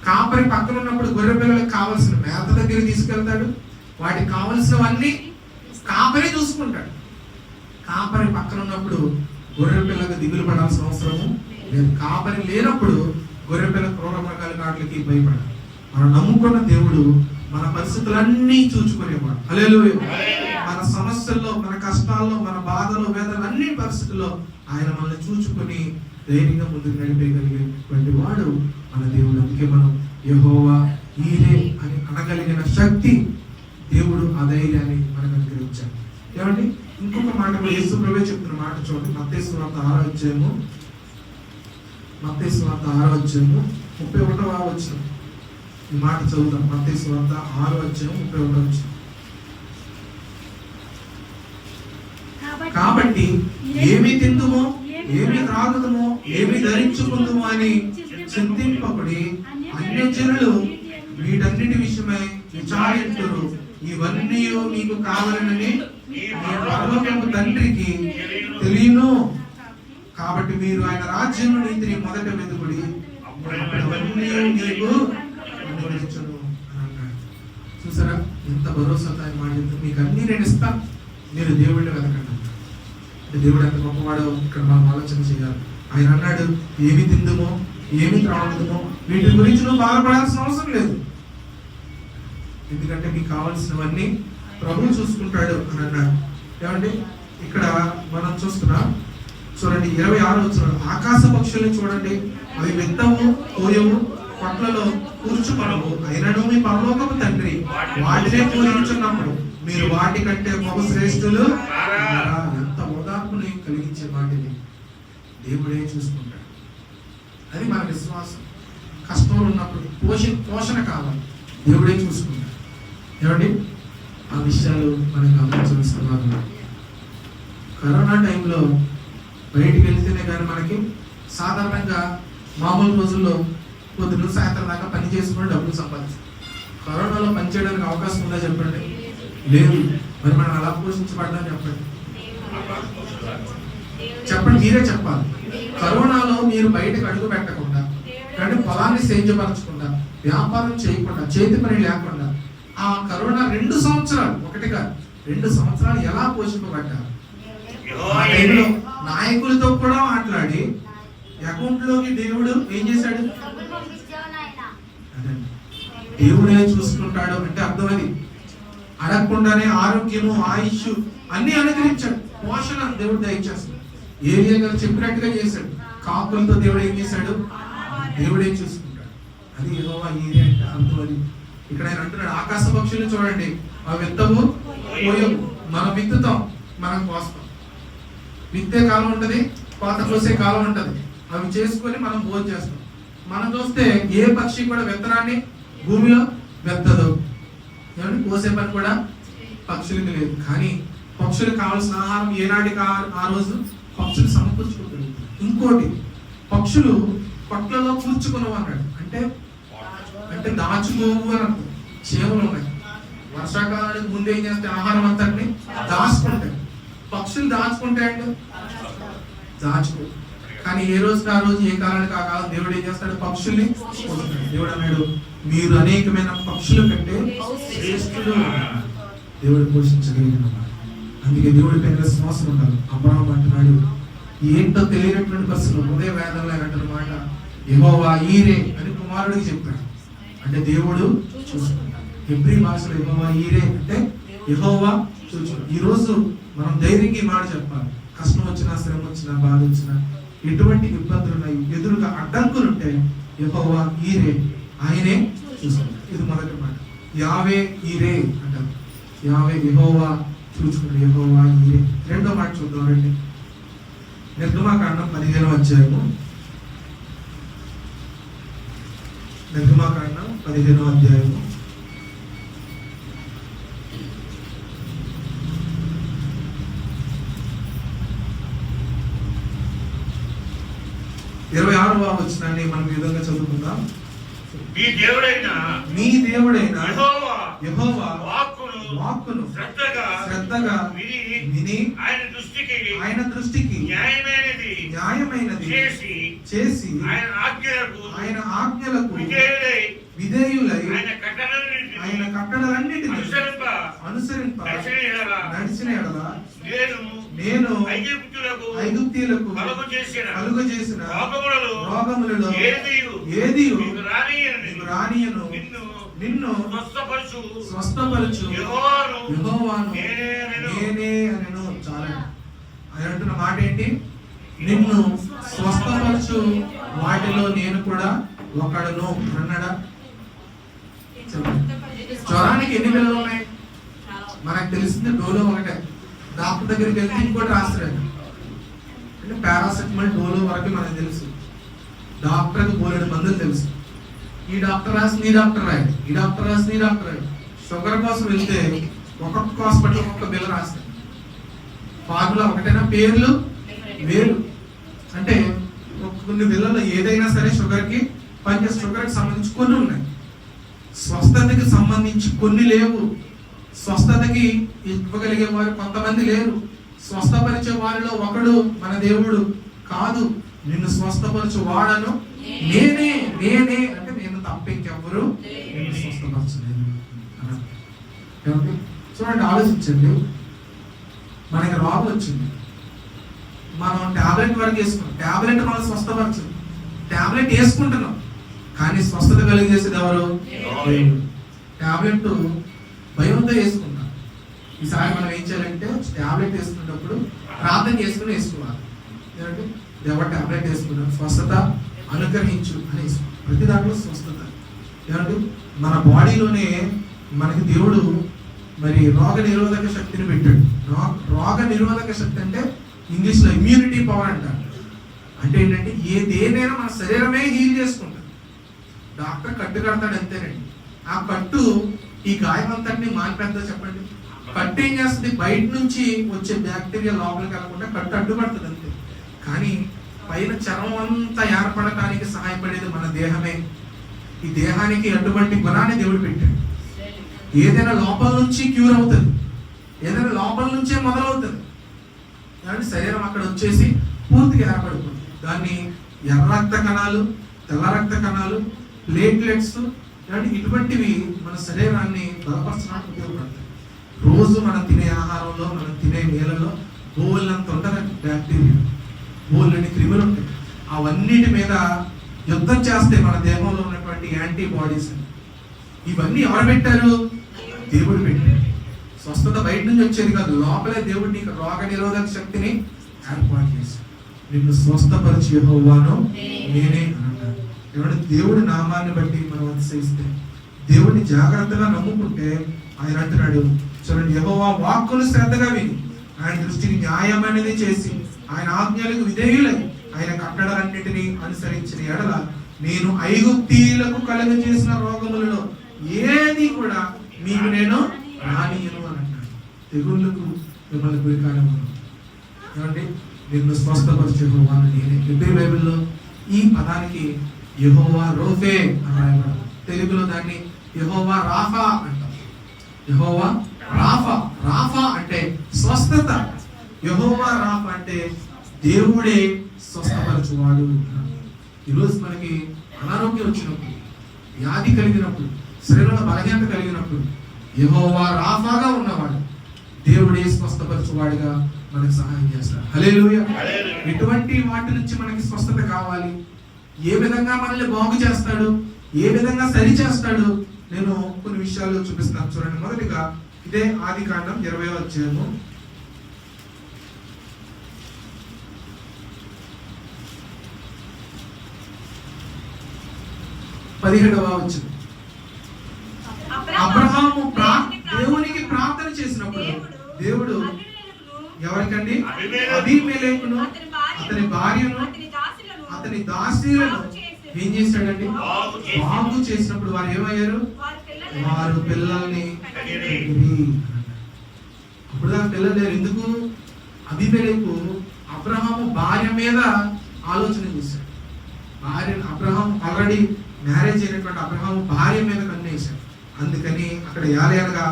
కాపరి పక్కన ఉన్నప్పుడు గొర్రె పిల్లలకు కావలసిన మేత దగ్గరికి తీసుకెళ్తాడు, వాటికి కావలసినవన్నీ కాపరి చూసుకుంటాడు. కాపరి పక్కన ఉన్నప్పుడు గొర్రె పిల్లలకు దిగులు పడాల్సిన అవసరము లేదు. కాపరి లేనప్పుడు గొర్రె పిల్ల క్రూర మృగాల కాట్లకి భయపడాలి. మనం నమ్ముకున్న దేవుడు మన పరిస్థితులన్నీ చూచుకునేవాడు. హల్లెలూయా. మన సమస్యల్లో, మన కష్టాల్లో, మన బాధలో, వేదనలు అన్ని పరిస్థితుల్లో ఆయన మనల్ని చూచుకొని ధైర్యంగా ముందుకు నడిపేయగలిగేటువంటి వాడు మన దేవుడు. అందుకే మనం యెహోవా ఈరే అని అనగలిగిన శక్తి దేవుడు ఆ ధైర్యాన్ని మనకు అనుగ్రహించాడు. ఏమండి, ఇంకొక మాట కూడా యేసు ప్రభువే చెప్తున్న మాట చూడండి. మత్తయి సువార్త 6వ అధ్యాయము 31వ వచనం. ఈ మాట చదువుతాం. మత్తయి సువార్త 6వ అధ్యాయం 31వ వచనం. కాబట్టి ఏమి తిందుమో, ఏమి త్రాగుదుమో, ఏమి ధరించుకుందుమో అని చింతింపబడి అన్యజనులు వీటన్నిటి విషయమై విచారించురు. ఇవన్నీ మీకు కావాలని మీ పరలోకపు తండ్రికి తెలియను. కాబట్టి మీరు ఆయన రాజ్యం నీతిని మొదట వెతుకుడి, అవన్నీ మీకు అనుగ్రహించును అని అన్నాడు. చూసారా ఎంత భరోసా మాట చెప్తుంది. మీకు అన్ని నేను ఇస్తాను, మీరు దేవుడిని వెతకండి. దేవుడు ఎంత గొప్పవాడో ఇక్కడ మనం ఆలోచన చేయాలి. ఆయన అన్నాడు, ఏమి తిందుమో, ఏమి త్రాగుదుమో వీటి గురించి నువ్వు బాధపడాల్సిన అవసరం లేదు, ఎందుకంటే మీకు కావాల్సినవన్నీ ప్రభువు చూసుకుంటాడు అని అన్నాడు. ఏమండి, ఇక్కడ మనం చూస్తున్నాం. చూడండి 26వ వచనం. ఆకాశ పక్షుల్ని చూడండి, అవి విత్తవు, కోయవు, కొట్లలో కూర్చుకొనవు, అయినను మీ పరలోకపు తండ్రి వాటినే పూజించున్నప్పుడు మీరు వాటి కంటే గొప్ప శ్రేష్ఠులు. ఎంత ఓదార్పుని కలిగించే వాటిని దేవుడే చూసుకుంటాడు. అది మన విశ్వాసం. కష్టంలో ఉన్నప్పుడు పోషణ కావాలి, దేవుడే చూసుకుంటాడు. ఏమండి, ఆ విషయాలు మనం గమనించవలసిన. కరోనా టైంలో బయటికి వెళ్తేనే కానీ మనకి సాధారణంగా మామూలు రోజుల్లో పొద్దున్న సాయంత్రం దాకా పని చేసుకుని డబ్బులు సంపాదించాలి. కరోనాలో పని చేయడానికి అవకాశం ఉందా చెప్పండి? లేదు. మరి మనం అలా పోషించబడ్డా చెప్పండి, మీరే చెప్పాలి. కరోనాలో మీరు బయటకు అడుగు పెట్టకుండా, కానీ పొలాన్ని సేద్యపరచకుండా, వ్యాపారం చేయకుండా, చేతి పని లేకుండా ఆ కరోనా 2 సంవత్సరాలు, ఒకటిగా 2 సంవత్సరాలు ఎలా పోషింపబడ్డారు? ఆ టైంలో నాయకులతో కూడా మాట్లాడి అకౌంట్ లోకి దేవుడు ఏం చేశాడు? దేవుడే చూసుకుంటాడు అంటే అర్థం అది. అడగకుండానే ఆరోగ్యము, ఆయుష్ అన్ని అనుగ్రహించాడు. పోషణ దేవుడు దయచేస్తాడు. ఏలియా గారు చెప్పినట్టుగా చేశాడు. కాకులతో దేవుడు ఏం చేశాడు? దేవుడే చూసుకుంటాడు. అది యెహోవా ఈరే అంటే అర్థం అది. ఇక్కడ ఆయన అంటున్నాడు, ఆకాశ పక్షులు చూడండి, అవి విత్తవు, కోయవు, మనం విత్తుతాం, మనం కోస్తాం. విత్తే కాలం ఉంటది, కోత కోసే కాలం ఉంటది. అవి చేసుకొని మనం భోజనం చేస్తాం. మనం చూస్తే ఏ పక్షి కూడా విత్తనాన్ని భూమిలో వెత్తదు. ఏమంటే కోసే పని కూడా పక్షులకి లేదు. కానీ పక్షులకు కావాల్సిన ఆహారం ఏనాటికి ఆ రోజు పక్షులు సమకూర్చుకుంటుంది. ఇంకోటి, పక్షులు కొట్లలో కూర్చుకున్నావు అన్నాడు. అంటే దాచుకోవు అని అర్థం. చేమలు ఉన్నాయి. వర్షాకాలానికి ముందు ఏం చేస్తే ఆహారం అంతటిని దాచుకుంటాయి. పక్షులు దాచుకుంటాయండి, దాచుకో. కానీ ఏ రోజుకి ఆ రోజు, ఏ కాలానికి ఆ కాలం దేవుడు ఏం చేస్తాడు? పక్షుల్ని పోషిస్తాడు. దేవుడు అన్నాడు, మీరు అనేకమైన పక్షుల కంటే శ్రేష్ఠులు. దేవుడు పోషించగలిగిన. అందుకే దేవుడి పైన విశ్వాసం ఉండాలి. అబ్రహాము అంటున్నాడు, ఏంటో తెలియనటువంటి పరిస్థితులు, హృదయ వేదనలు అంటున్న మాట, యెహోవా ఈరే అని కుమారుడికి చెప్పాడు. అంటే దేవుడు చూసుకుంటాడు. హెబ్రీ భాషలో యెహోవా ఈరే అంటే యెహోవా చూసుకుంటాడు. ఈ రోజు మనం ధైర్యంగా ఈ మాట చెప్పాలి. కష్టం వచ్చినా, శ్రమ వచ్చినా, బాధ వచ్చినా, ఎటువంటి ఇబ్బందులు ఉన్నాయి, ఎదురుగా అడ్డంకులు ఉంటే యెహోవా ఈరే, ఆయనే చూసుకుంటాడు. ఇది మొదటి మాట. యావే ఈరే అంటారు. యావే యెహోవా చూసుకుంటాడు, యెహోవా ఈరే. రెండో మాట చూద్దాం రండి. నిర్గమాకాండం 15వ అధ్యాయము. నిర్గమాకాండం 15వ అధ్యాయము 26వ వచనాన్ని మనం ఈ విధంగా చదువుకుందాం. మీ దేవుడైన యెహోవా వాక్కును శ్రద్ధగా విని ఆయన దృష్టికి న్యాయమైనది చేసి ఆయన ఆజ్ఞలకు విధేయులై ఆయన కట్టడలన్నిటిని అనుసరింప నడిచిన ఎడల నేను ఐగుప్తీయులకు కలుగ చేసిన రోగములలో ఏది రానియను నిన్ను స్వస్థపరచు యెహోవాను నేనే అనెను. చాలా ఆయన అంటున్న మాట ఏంటి? నిన్ను స్వస్థపరచు వాటిలో నేను కూడా ఒకడును అన్నాడా? జ్వరానికి ఎన్ని పిల్లలు ఉన్నాయి? మనకు తెలిసింది డోలో ఒకటే. డాక్టర్ దగ్గరికి వెళ్తే ఇంకోటి రాస్తాడు. అంటే పారాసెటమాల్ డోలో వరకు మనకు తెలుసు. డాక్టర్కి బోలెడు మందులు తెలుసు. ఈ డాక్టర్ రాసింది ఈ డాక్టర్ రాయడు, ఈ డాక్టర్ రాసింది ఈ డాక్టర్ రాయడు. షుగర్ కోసం వెళ్తే ఒక్కొక్క హాస్పిటల్ ఒక్కొక్క బిల్ రాస్తాడు. ఫార్ములా ఒకటేనా, పేర్లు వేరు. అంటే కొన్ని బిల్లలో ఏదైనా సరే షుగర్కి పనిచేసే షుగర్కి సంబంధించి కొన్ని ఉన్నాయి, స్వస్థతకి సంబంధించి కొన్ని లేవు. స్వస్థతకి ఇవ్వగలిగే వారు కొంతమంది లేరు. స్వస్థపరిచే వారిలో ఒకడు మన దేవుడు. కాదు, నిన్ను స్వస్థపరచు వాడను నేనే. నేనే అంటే నేను తప్ప ఇంకెవ్వరు నిన్ను స్వస్థపరచలేదు. చూడండి, ఆలోచించండి. మనకి రోగం వచ్చింది, మనం టాబ్లెట్ వరకు వేసుకున్నాం. టాబ్లెట్ మనం స్వస్థపరచదు, టాబ్లెట్ వేసుకుంటున్నాం కానీ స్వస్థత కలిగేసేది ఎవరు? టాబ్లెట్ భయంతో వేసుకుంటాం. ఈసారి మనం ఏం చేయాలంటే టాబ్లెట్ వేసుకునేటప్పుడు ప్రార్థన చేసుకుని వేసుకోవాలి. ఏంటంటే దేవ టాబ్లెట్ వేసుకున్నాం, స్వస్థత అనుగ్రహించు అని. ప్రతి దాంట్లో స్వస్థత. ఏమంటే మన బాడీలోనే మనకి దేవుడు మరి రోగ నిరోధక శక్తిని పెట్టాడు. రోగ నిరోధక శక్తి అంటే ఇంగ్లీష్లో ఇమ్యూనిటీ పవర్ అంటారు. అంటే ఏంటంటే దేనైనా మన శరీరమే హీల్ చేసుకుంటాం. డాక్టర్ కట్టు కడతాడు అంతేనండి. ఆ కట్టు ఈ గాయం అంతటిని మానిపెద్దా చెప్పండి. కట్టు ఏం చేస్తుంది? బయట నుంచి వచ్చే బ్యాక్టీరియా లోపలికి వెళ్ళకుండా కట్టు అడ్డుపడుతుంది అంతే. కానీ పైన చర్మం అంతా ఏర్పడటానికి సహాయపడేది మన దేహమే. ఈ దేహానికి అటువంటి గుణాన్ని దేవుడు పెట్టాడు. ఏదైనా లోపల నుంచి క్యూర్ అవుతుంది, ఏదైనా లోపల నుంచే మొదలవుతుంది. కానీ శరీరం అక్కడ వచ్చేసి పూర్తిగా ఏర్పడుతుంది. దాన్ని ఎర్ర రక్త కణాలు, తెల్ల రక్త కణాలు, ప్లేట్లెట్స్ ఇటువంటివి మన శరీరాన్ని బలపరచడానికి ఉపయోగపడతాయి. రోజు మనం తినే ఆహారంలో, మనం తినే నీళ్ళలో బోల్నంత ఉంటుంది బ్యాక్టీరియా, బోల్ని క్రిములు ఉంటాయి. అవన్నిటి మీద యుద్ధం చేస్తే మన దేహంలో ఉన్నటువంటి యాంటీబాడీస్. ఇవన్నీ ఎవరు పెట్టారు? దేవుడు పెట్టాడు. స్వస్థత బయట నుంచి వచ్చేది కాదు, లోపలే దేవుడు నీకు రోగ నిరోధక శక్తిని ఏర్పాటు చేశాడు. నిన్ను స్వస్థపరిచి యెహోవాను నేనే అంటాడు. ఏమంటే దేవుడి నామాన్ని బట్టి మనం అతిశయిస్తే, దేవుడిని జాగ్రత్తగా నమ్ముకుంటే ఆయన అంటున్నాడు చూడండి, యెహోవా వాక్కులు శ్రద్ధగా విని ఆయన దృష్టికి న్యాయమైనది చేసి ఆయన ఆజ్ఞలకు విధేయులై ఆయన కట్టడలన్నిటినీ అనుసరించిన ఎడల నేను ఐగుప్తీయులకు కలుగజేసిన రోగములలో ఏది కూడా మీకు నేను రానియను అని అంటాడు. తెగుళ్ళకు మిమ్మల్ని గురికాడము. ఏమంటే నిన్ను స్వస్థపరిచే యెహోవాను నేనే. హెబ్రీ బైబిల్లో ఈ పదానికి యెహోవా రోఫే అని రాయబడింది. తెలుగులో దాన్ని యెహోవా రాఫా అంటాం. యెహోవా రాఫా. రాఫా అంటే స్వస్థత. యెహోవా రాఫా అంటే దేవుడే స్వస్థపరచువాడు. ఈరోజు మనకి అనారోగ్యం వచ్చినప్పుడు, వ్యాధి కలిగినప్పుడు, శరీరంలో బలహీనత కలిగినప్పుడు యెహోవా రాఫాగా ఉన్నవాడు దేవుడే స్వస్థపరచువాడిగా మనకు సహాయం చేస్తాడు. హల్లెలూయా. ఎటువంటి వాటి నుంచి మనకి స్వస్థత కావాలి, ఏ విధంగా మనల్ని బాగు చేస్తాడు, ఏ విధంగా సరి చేస్తాడు, నేను కొన్ని విషయాలు చూపిస్తాను. చూడండి, మొదటిగా ఇదే ఆదికాండం 20వ అధ్యాయము 17వ వచనం. అబ్రహాము దేవునికి ప్రార్థన చేసినప్పుడు దేవుడు ఎవరికండి? అబీమెలెకును అతని భార్యను అతని దాసీలను ఏం చేశాడండి? బాగు చేసినప్పుడు వారు ఏమయ్యారు? వారు పిల్లల్ని. అప్పుడు దాకా పిల్లలు లేరు. ఎందుకు? అబీమెలెకు అబ్రహాము భార్య మీద ఆలోచన చేశాడు. అబ్రహాం ఆల్రెడీ మ్యారేజ్ అయినటువంటి అబ్రహాము భార్య మీద కన్నేశాడు. అందుకని అక్కడ యాలయనగా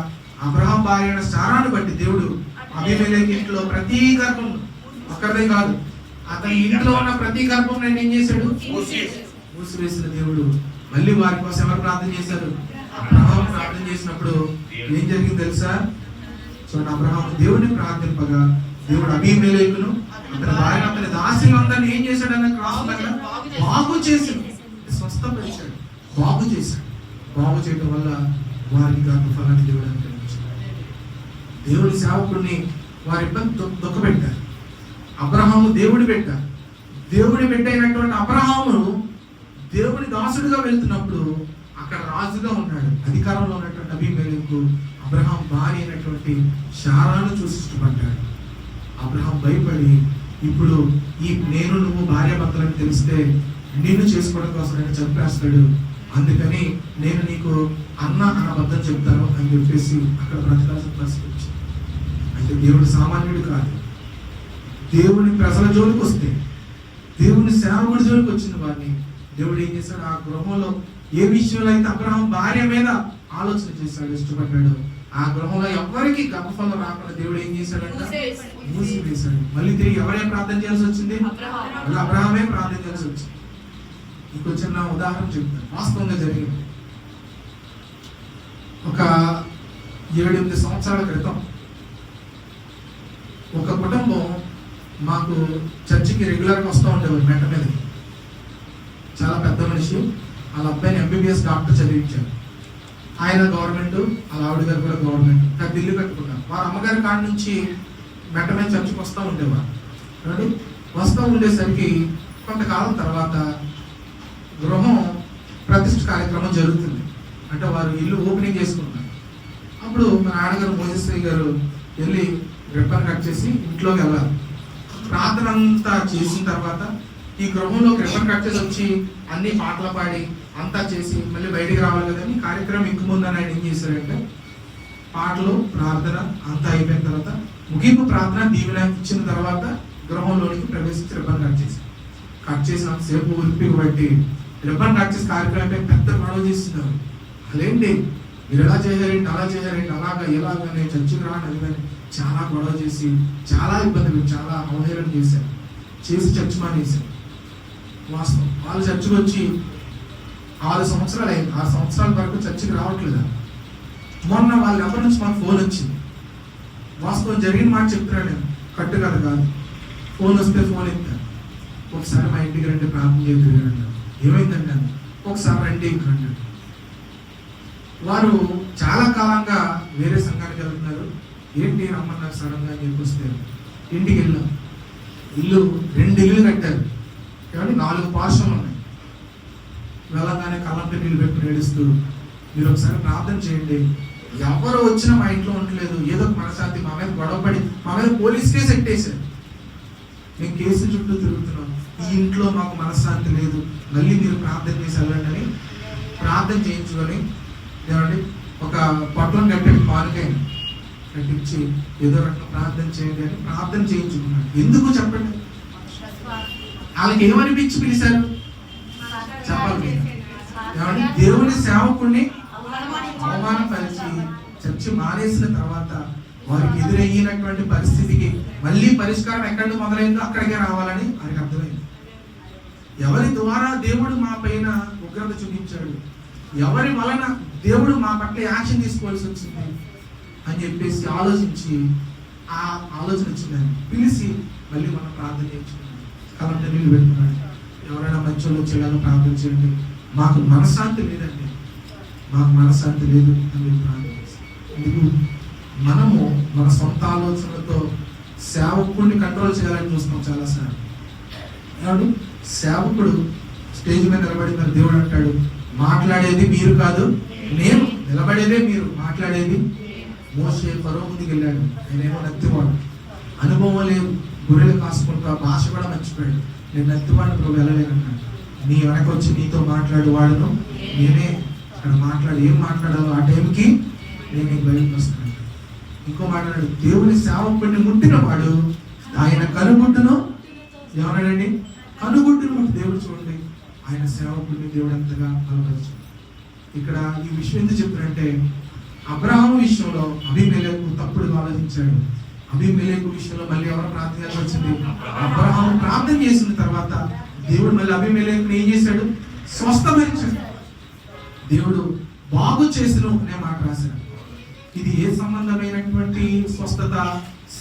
అబ్రహాం భార్య అయిన సారాను బట్టి దేవుడు అబీమెలెకు ఇంట్లో ప్రతి గర్భం, ఒక్కరిదే కాదు, అతని ఇంట్లో ఉన్న ప్రతి గర్భం నేను ఏం చేశాడు? మూసివేసిన దేవుడు మళ్ళీ వారి కోసం ఎవరు ప్రార్థన చేశారు? అబ్రహాము ప్రార్థన చేసినప్పుడు ఏం జరిగింది తెలుసా? చూడండి, అబ్రహాము దేవుడిని ప్రార్థింపగా దేవుడు అబీమెలెకును అతని భార్య అతని దాసులందరినీ ఏం చేశాడన్న క్రాస్ దగ్గర బాగు చేశాడు, స్వస్థపరిచాడు, బాగు చేశాడు. బాగు చేయడం వల్ల వారికి గొప్ప ఫలాన్ని దేవుడు అనుగ్రహించాడు. దేవుడి సేవకుడిని వారి ఇబ్బంది దుఃఖపెట్టారు. అబ్రహాము దేవుడి బిడ్డ, దేవుడి బిడ్డ అయినటువంటి అబ్రహాము దేవుడి దాసుడిగా వెళ్తున్నప్పుడు అక్కడ రాజుగా ఉన్నాడు, అధికారంలో ఉన్నటువంటి అబీమెలెకు అబ్రహాం భార్య అయినటువంటి శారాను చూసి ఇష్టపడ్డాడు. అబ్రహాం భయపడి, ఇప్పుడు నేను నువ్వు భార్య భర్తలని తెలిస్తే నిన్ను చేసుకోవడం కోసం నేను చంపేస్తాడు, అందుకని నేను నీకు అన్న అబద్ధం చెప్తాను అని చెప్పేసి అక్కడ బ్రతకాల్సిన పరిస్థితి వచ్చింది. అయితే దేవుడు సామాన్యుడు కాదు. దేవుని ప్రజల జోలికి వస్తే, దేవుని సేవకుడి జోలికి వచ్చిన వారిని దేవుడు ఏం చేశాడు? ఆ గృహంలో ఏ విషయంలో అయితే అబ్రహాం భార్య మీద ఆలోచన చేశాడు, ఇష్టపడ్డాడు, ఆ గృహంలో ఎవరికి గర్భఫలం రాకుండా దేవుడు ఏం చేశాడంట? మూసివేశాడు. మళ్ళీ తిరిగి ఎవరే ప్రార్థన చేయాల్సి వచ్చింది? మళ్ళీ అబ్రహామే ప్రార్థన చేయాల్సి వచ్చింది. ఇంకో చిన్న ఉదాహరణ చెప్తాను, వాస్తవంగా జరిగింది. ఒక 7-8 సంవత్సరాల క్రితం ఒక కుటుంబం మాకు చర్చికి రెగ్యులర్గా వస్తూ ఉండేవారు. మెట్ట మీద చాలా పెద్ద మనిషి, వాళ్ళ అబ్బాయిని ఎంబీబీఎస్ డాక్టర్ చదివించారు. ఆయన గవర్నమెంట్, వాళ్ళ ఆవిడ గారు కూడా గవర్నమెంట్, పెద్ద ఇల్లు కట్టుకున్నారు. వారి అమ్మగారి కాడ నుంచి మెట్ట మీద చర్చికి వస్తూ ఉండేవారు. కాబట్టి వస్తూ ఉండేసరికి కొంతకాలం తర్వాత గృహం ప్రతిష్ఠ కార్యక్రమం జరుగుతుంది. అంటే వారు ఇల్లు ఓపెనింగ్ చేసుకుంటారు. అప్పుడు మన ఆడగారు మోజేశ్వరి గారు వెళ్ళి రిబ్బన్ కట్ చేసి ఇంట్లోకి వెళ్ళాలి. ప్రార్థన అంతా చేసిన తర్వాత ఈ గృహంలోకి రిబ్బన్ కట్ చేసి వచ్చి అన్ని పాటలు పాడి అంతా చేసి మళ్ళీ బయటికి రావాలి కదని కార్యక్రమం ఇంక ముందని ఆయన ఏం చేశారంటే, పాటలు ప్రార్థన అంతా అయిపోయిన తర్వాత ముగింపు ప్రార్థన దీవెన ఇచ్చిన తర్వాత గృహంలోనికి ప్రవేశించి రిబ్బన్ కట్ చేసినంతసేపు ఉరిపి బట్టి రిబ్బన్ కట్ చేసి కార్యక్రమం పెద్ద గొడవ చేస్తున్నారు. అదేంటి మీరు ఎలా చేశారేంటి, అలా చేశారేంటి, అలాగా ఎలాగా నేను చర్చికి రాను అది కానీ చాలా గొడవ చేసి చాలా ఇబ్బంది, చాలా అవహేళన చేశారు, చేసి చర్చ్ మానేశారు. వాస్తవం వాళ్ళు చర్చికి వచ్చి 6 సంవత్సరాలు అయింది. 6 సంవత్సరాల వరకు చర్చికి రావట్లేదు. మొన్న వాళ్ళ ఎవరి నుంచి మాకు ఫోన్ వచ్చింది. వాస్తవం జరిగిన మాట చెప్తున్నాను నేను, కట్టుకథ కాదు. ఫోన్ వస్తే ఫోన్ ఎత్తాను. ఒకసారి మా ఇంటికి రండి ప్రార్థన చేద్దరు అన్నారు. ఏమైందండి అని, ఒకసారి రండి ఇంకండి. వారు చాలా కాలంగా వేరే సంఘానికి వెళ్తున్నారు. ఏంటి రమ్మన్నారు సడన్గా అని చెప్పి వస్తే ఇంటికి వెళ్ళాం. 2 ఇల్లు కట్టారు కాబట్టి 4 పార్శ్వలు ఉన్నాయి. వెళ్ళగానే కళ్ళంటే నీళ్ళు పెట్టుకుని ఏడుస్తూ, మీరు ఒకసారి ప్రార్థన చేయండి, ఎవరు వచ్చినా మా ఇంట్లో ఉండలేదు, ఏదో ఒక మనశాంతి, మా మీద గొడవపడి మా మీద పోలీస్ కేసు ఎట్టేశారు, మేము కేసు చుట్టూ తిరుగుతున్నాం, ఈ ఇంట్లో మాకు మనశ్శాంతి లేదు, మళ్ళీ మీరు ప్రార్థన చేసి వెళ్ళండి అని ప్రార్థన చేయించుకొని ఏమండి ఒక పొట్లం కట్టండి పాలకైనా కట్టించి ఏదో రకంగా ప్రార్థన చేయండి అని ప్రార్థన చేయించుకున్నాడు. ఎందుకు చెప్పండి? వాళ్ళకి ఏమనిపించి పిలిచారు చెప్పాలి. ఏమండి దేవుని సేవకుడిని అవమానపరిచి చర్చి మానేసిన తర్వాత వారికి ఎదురయ్యినటువంటి పరిస్థితికి మళ్ళీ పరిష్కారం ఎక్కడ మొదలైందో అక్కడికే రావాలని ఆయనకు అర్థమైంది. ఎవరి ద్వారా దేవుడు మా పైన ఉగ్రత చూపించాడు, ఎవరి వలన దేవుడు మా పట్ల యాక్షన్ తీసుకోవాల్సి వచ్చింది అని చెప్పేసి ఆలోచించి ఆ ఆలోచన వచ్చిందని పిలిచి మళ్ళీ మనం ప్రార్థన చేయించుకున్నాం. కలంటే నీళ్ళు పెట్టుకున్నాడు. ఎవరైనా మంచోళ్ళు వచ్చేలాగా ప్రార్థన చేయండి, మాకు మనశ్శాంతి లేదండి, మాకు మనశ్శాంతి లేదు అని ప్రార్థన చేస్తాం. ఎందుకు మనము మన సొంత ఆలోచనలతో సేవకుడిని కంట్రోల్ చేయాలని చూస్తాం చాలాసార్లు. ఏమండి సేవకుడు స్టేజ్ మీద నిలబడి మరి దేవుడు అంటాడు, మాట్లాడేది మీరు కాదు నేను, నిలబడేదే మీరు, మాట్లాడేది. మోషే ఫరో ముందుకు వెళ్ళాడు, నేనేమో నత్తివాడు, అనుభవం లేదు, గొర్రెలు కాసుకుంటా, భాష కూడా మర్చిపోయాడు, నేను నత్తివాడిని ఇప్పుడు వెళ్ళలేనన్నాడు. నీ వెనక వచ్చి నీతో మాట్లాడు వాడును నేనే, అక్కడ ఏం మాట్లాడాలో ఆ టైంకి నేను నీకు బయటకు వస్తాను. ఇంకో మాట్లాడాడు, దేవుని సేవకుడిని ముట్టిన వాడు ఆయన కనుగుడ్డును ఎవరండి కనుగుడ్డును ముట్టి దేవుడు చూడండి ఆయన సేవకుడిని దేవుడు ఎంతగా బలపరిచాడు. ఇక్కడ ఈ విషయం ఎందుకు చెప్పారంటే, అబ్రహాము విషయంలో అబీమెలెకు తప్పుడుగా ఆలోచించాడు. అబీమెలెకు విషయంలో మళ్ళీ ఎవరు ప్రార్థన వచ్చింది? అబ్రహాము ప్రార్థన చేసిన తర్వాత దేవుడు మళ్ళీ అబీమెలెకుని ఏం చేశాడు? స్వస్థపరిచాడు. దేవుడు బాగు చేసిన అనే మాట రాశాడు. ఇది ఏ సంబంధమైనటువంటి స్వస్థత?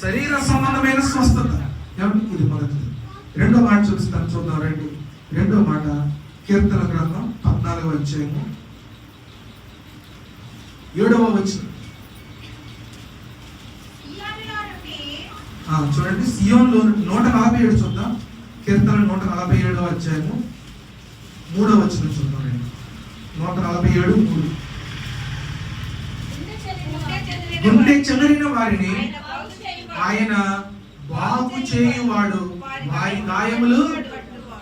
శరీర సంబంధమైన స్వస్థత. ఏమంటే ఇది మొదటిది. రెండో మాట చూపిస్తాను, చూద్దాం రండి. రెండో మాట కీర్తన గ్రంథం 14వ అధ్యాయము 7వ వచనం. చూడండి, సియోన్లో 147 చూద్దాం. కీర్తన 147వ అధ్యాయము 3వ వచనం చూద్దాం రండి. 147:3. గుండె చెదరిన వారిని ఆయన బాగు చేయువాడు, వారి గాయములు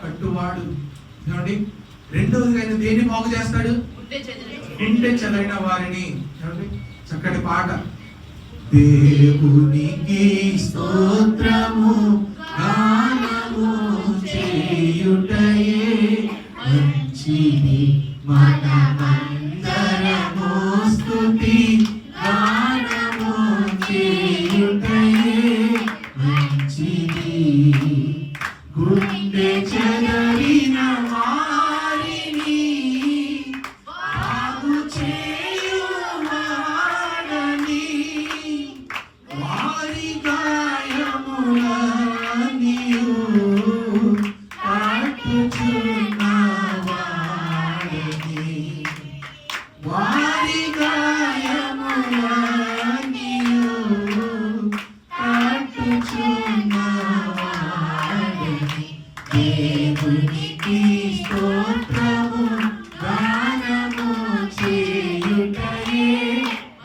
కట్టువాడు. ఏమండి, రెండవది ఆయన దేన్ని బాగు చేస్తాడు? గుండె చెదరిన వారిని. ఏమండి, చక్కటి పాట. దేవునికి స్తోత్రము గానము చేయుటయే మంచిది, మనమందరము స్తుతి గానము చేయుటయే మంచిది. గుండె చెదరిన వారిని బాగు చేయువాడని, వారి గాయములన్నీయు కట్టుచున్నవాడని, వారి గాయములన్నీయు కట్టుచున్నవాడని. దేవునికి స్తోత్రము గానము చేయుటయే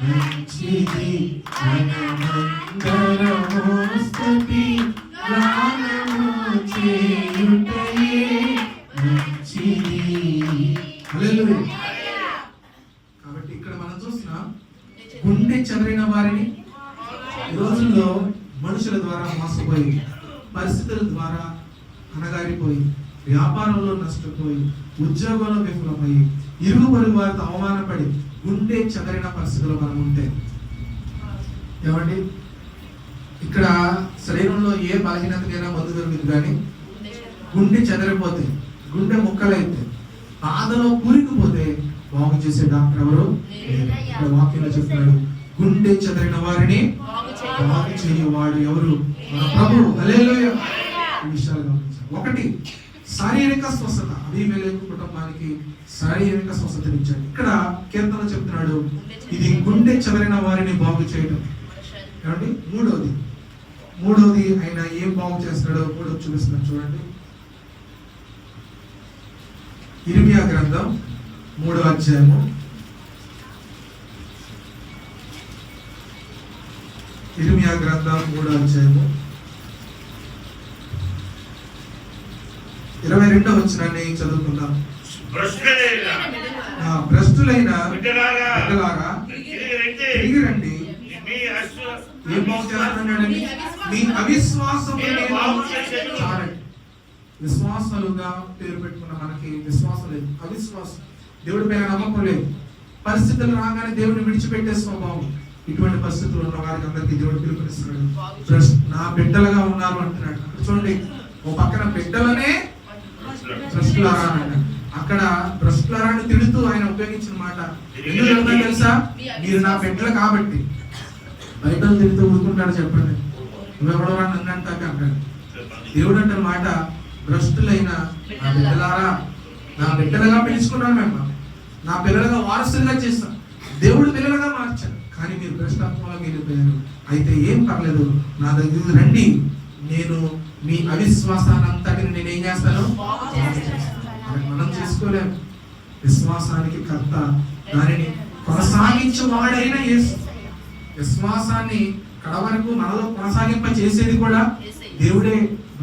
మంచిది, మనమందరము స్తుతి గానము చేయుటయే మంచిది. హల్లెలూయా. కాబట్టి ఇక్కడ మనం చూస్తున్నాం, గుండె చెదరిన వారిని ఈ రోజుల్లో మనుషుల ద్వారా మోసపోయి, పరిస్థితుల ద్వారా అనగారిపోయి, వ్యాపారంలో నష్టపోయి, ఉద్యోగంలో విఫలమయ్యి, ఇరుగు పొరుగు వారితో అవమానపడి గుండె చెదరిన పరిస్థితుల్లో మనం ఉంటే, ఏమండి, ఇక్కడ శరీరంలో ఏ బలహీనతకైనా మందు దొరుకుతుంది, కానీ గుండె చెదరిపోతే, గుండె ముక్కలైతే, బాధలో కూరుకుపోతే బాగు చేసే డాక్టర్ ఎవరు? ఇక్కడ వాక్యంలో చెప్తున్నాడు, గుండె చెదరిన వారిని బాగు చేయువాడు ఎవరు? మన ప్రభువు. హల్లెలూయా. ఈ విషయాలు గమనించాలి. ఒకటి, శారీరక స్వస్థత. అబీమెలెకు కుటుంబానికి శారీరక స్వస్థతని ఇచ్చాడు. ఇక్కడ కీర్తన చెప్తున్నాడు, ఇది గుండె చెదరిన వారిని బాగు చేయడం. ఏమండి, మూడోది ఆయన ఏం బాగు చేస్తాడో మూడోది చూపిస్తున్నాడు. చూడండి, ఇర్మియా గ్రంథం 3వ అధ్యాయము 22వ వచనాన్ని చదువుకుందాం. భ్రష్టులైన బిడ్డలారా తిరిగి రండి. ఏం బాగు చేస్తున్నాడండి? మీ అవిశ్వాసమును చాలండి. విశ్వాసాలుగా పేరు పెట్టుకున్న మనకి విశ్వాసం లేదు, అవిశ్వాసం. దేవుడి పైన నమ్మకం లేదు. పరిస్థితులు రాగానే దేవుడిని విడిచిపెట్టే స్వభావం. ఇటువంటి పరిస్థితులు ఉన్న వారికి అందరికీ దేవుడు పిలుపునిస్తున్నాడు. నా బిడ్డలుగా ఉన్నారు అంటున్నాడు. చూడండి, ఓ పక్కన బిడ్డలనే భ్రష్టులారా అన్నాడు. అక్కడ భ్రష్టులారాన్ని తిడుతూ ఆయన ఉపయోగించిన మాట ఎందుకు చెప్తాను తెలుసా? మీరు నా బిడ్డలు కాబట్టి. బయటలు తిడుతూ ఊరుకుంటాడు చెప్పండి, నువ్వెవడో నన్ను అంటాక అంటాడు. దేవుడు అంటే మాట, భ్రష్టులైన నా బిడ్డలారా, నా బిడ్డలుగా పిలుచుకున్నాను, మేము నా పిల్లలుగా వారసులుగా చేస్తాం, దేవుడు పిల్లలుగా మార్చాడు. కానీ మీరు భ్రష్టాత్మలోకి వెళ్ళిపోయారు. అయితే ఏం పర్లేదు, నా దగ్గర రండి, నేను మీ అవిశ్వాసాన్ని అంతటిని నేనేం చేస్తాను? మనం చేసుకోలేము. విశ్వాసానికి కర్త, దానిని కొనసాగించేవాడైన యేసు. విశ్వాసాన్ని కడవరకు మనలో కొనసాగింప చేసేది కూడా దేవుడే.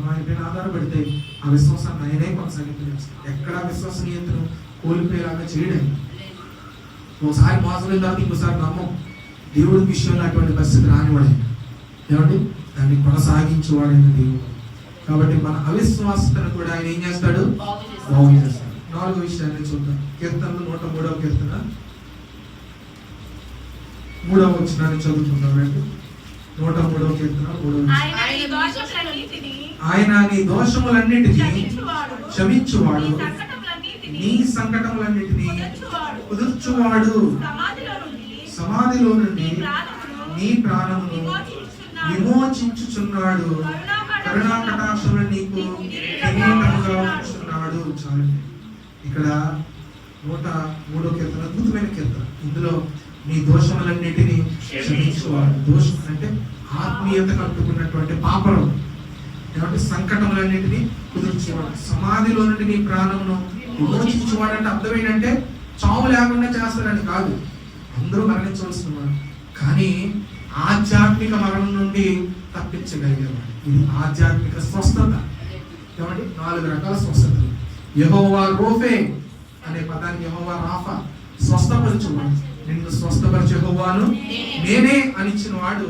ఆయన పైన ఆధారపడితే ఆ విశ్వాసాన్ని ఆయనే కొనసాగింపలేదు. ఎక్కడ విశ్వసనీయతను కోల్పోయేలాగా చేయడం. ఒకసారి మోసమైన తర్వాత ఇంకోసారి నమ్మం. దేవుడి విషయంలో అటువంటి పరిస్థితి రానివాడే. ఏమండి, దాన్ని కొనసాగించేవాడైన దేవుడు. కాబట్టి మన అవిశ్వాసతను కూడా ఆయన ఏం చేస్తాడు? బాగు చేస్తాడు. 4వ విషయాన్ని చూద్దాం. కీర్తనలు 103వ కీర్తన 3వ వచనాన్ని చదువుకుందాం. 103వ కీర్తన 3వ వచనం. ఆయన నీ దోషములన్నిటినీ క్షమించువాడు, నీ సంకటములన్నిటినీ కుదుర్చువాడు సమాధిలో నుండి నీ ప్రాణమును విమోచించుచున్నాడు, కరుణా కటాక్షములు నీకు కిరీటముగా ఉంచుచున్నాడు. చాలండి. ఇక్కడ 103వ కీర్తన అద్భుతమైన కీర్తన. ఇందులో నీ దోషములన్నిటినీ క్షమించువాడు. దోషం అంటే ఆత్మీయత కట్టుకున్నటువంటి పాపలు, ఏమంటే సంకటములన్నిటినీ కుదుర్చేవాడు. సమాధిలో నుండి నీ ప్రాణమును విమోచించువాడు అంటే అర్థం ఏంటంటే చావు లేకుండా చేస్తాడని కాదు, అందరూ మరణించవలసిన వాడు, కానీ ఆధ్యాత్మిక మరణం నుండి తప్పించగలిగేవాడు. ఇది ఆధ్యాత్మిక స్వస్థత. ఏమంటే 4 రకాల స్వస్థతలు. యెహోవా రోఫే అనే పదాన్ని యెహోవా రాఫా, స్వస్థపరచువాడు. నిన్ను స్వస్థపరిచే యెహోవాను నేనే అనిచ్చిన వాడు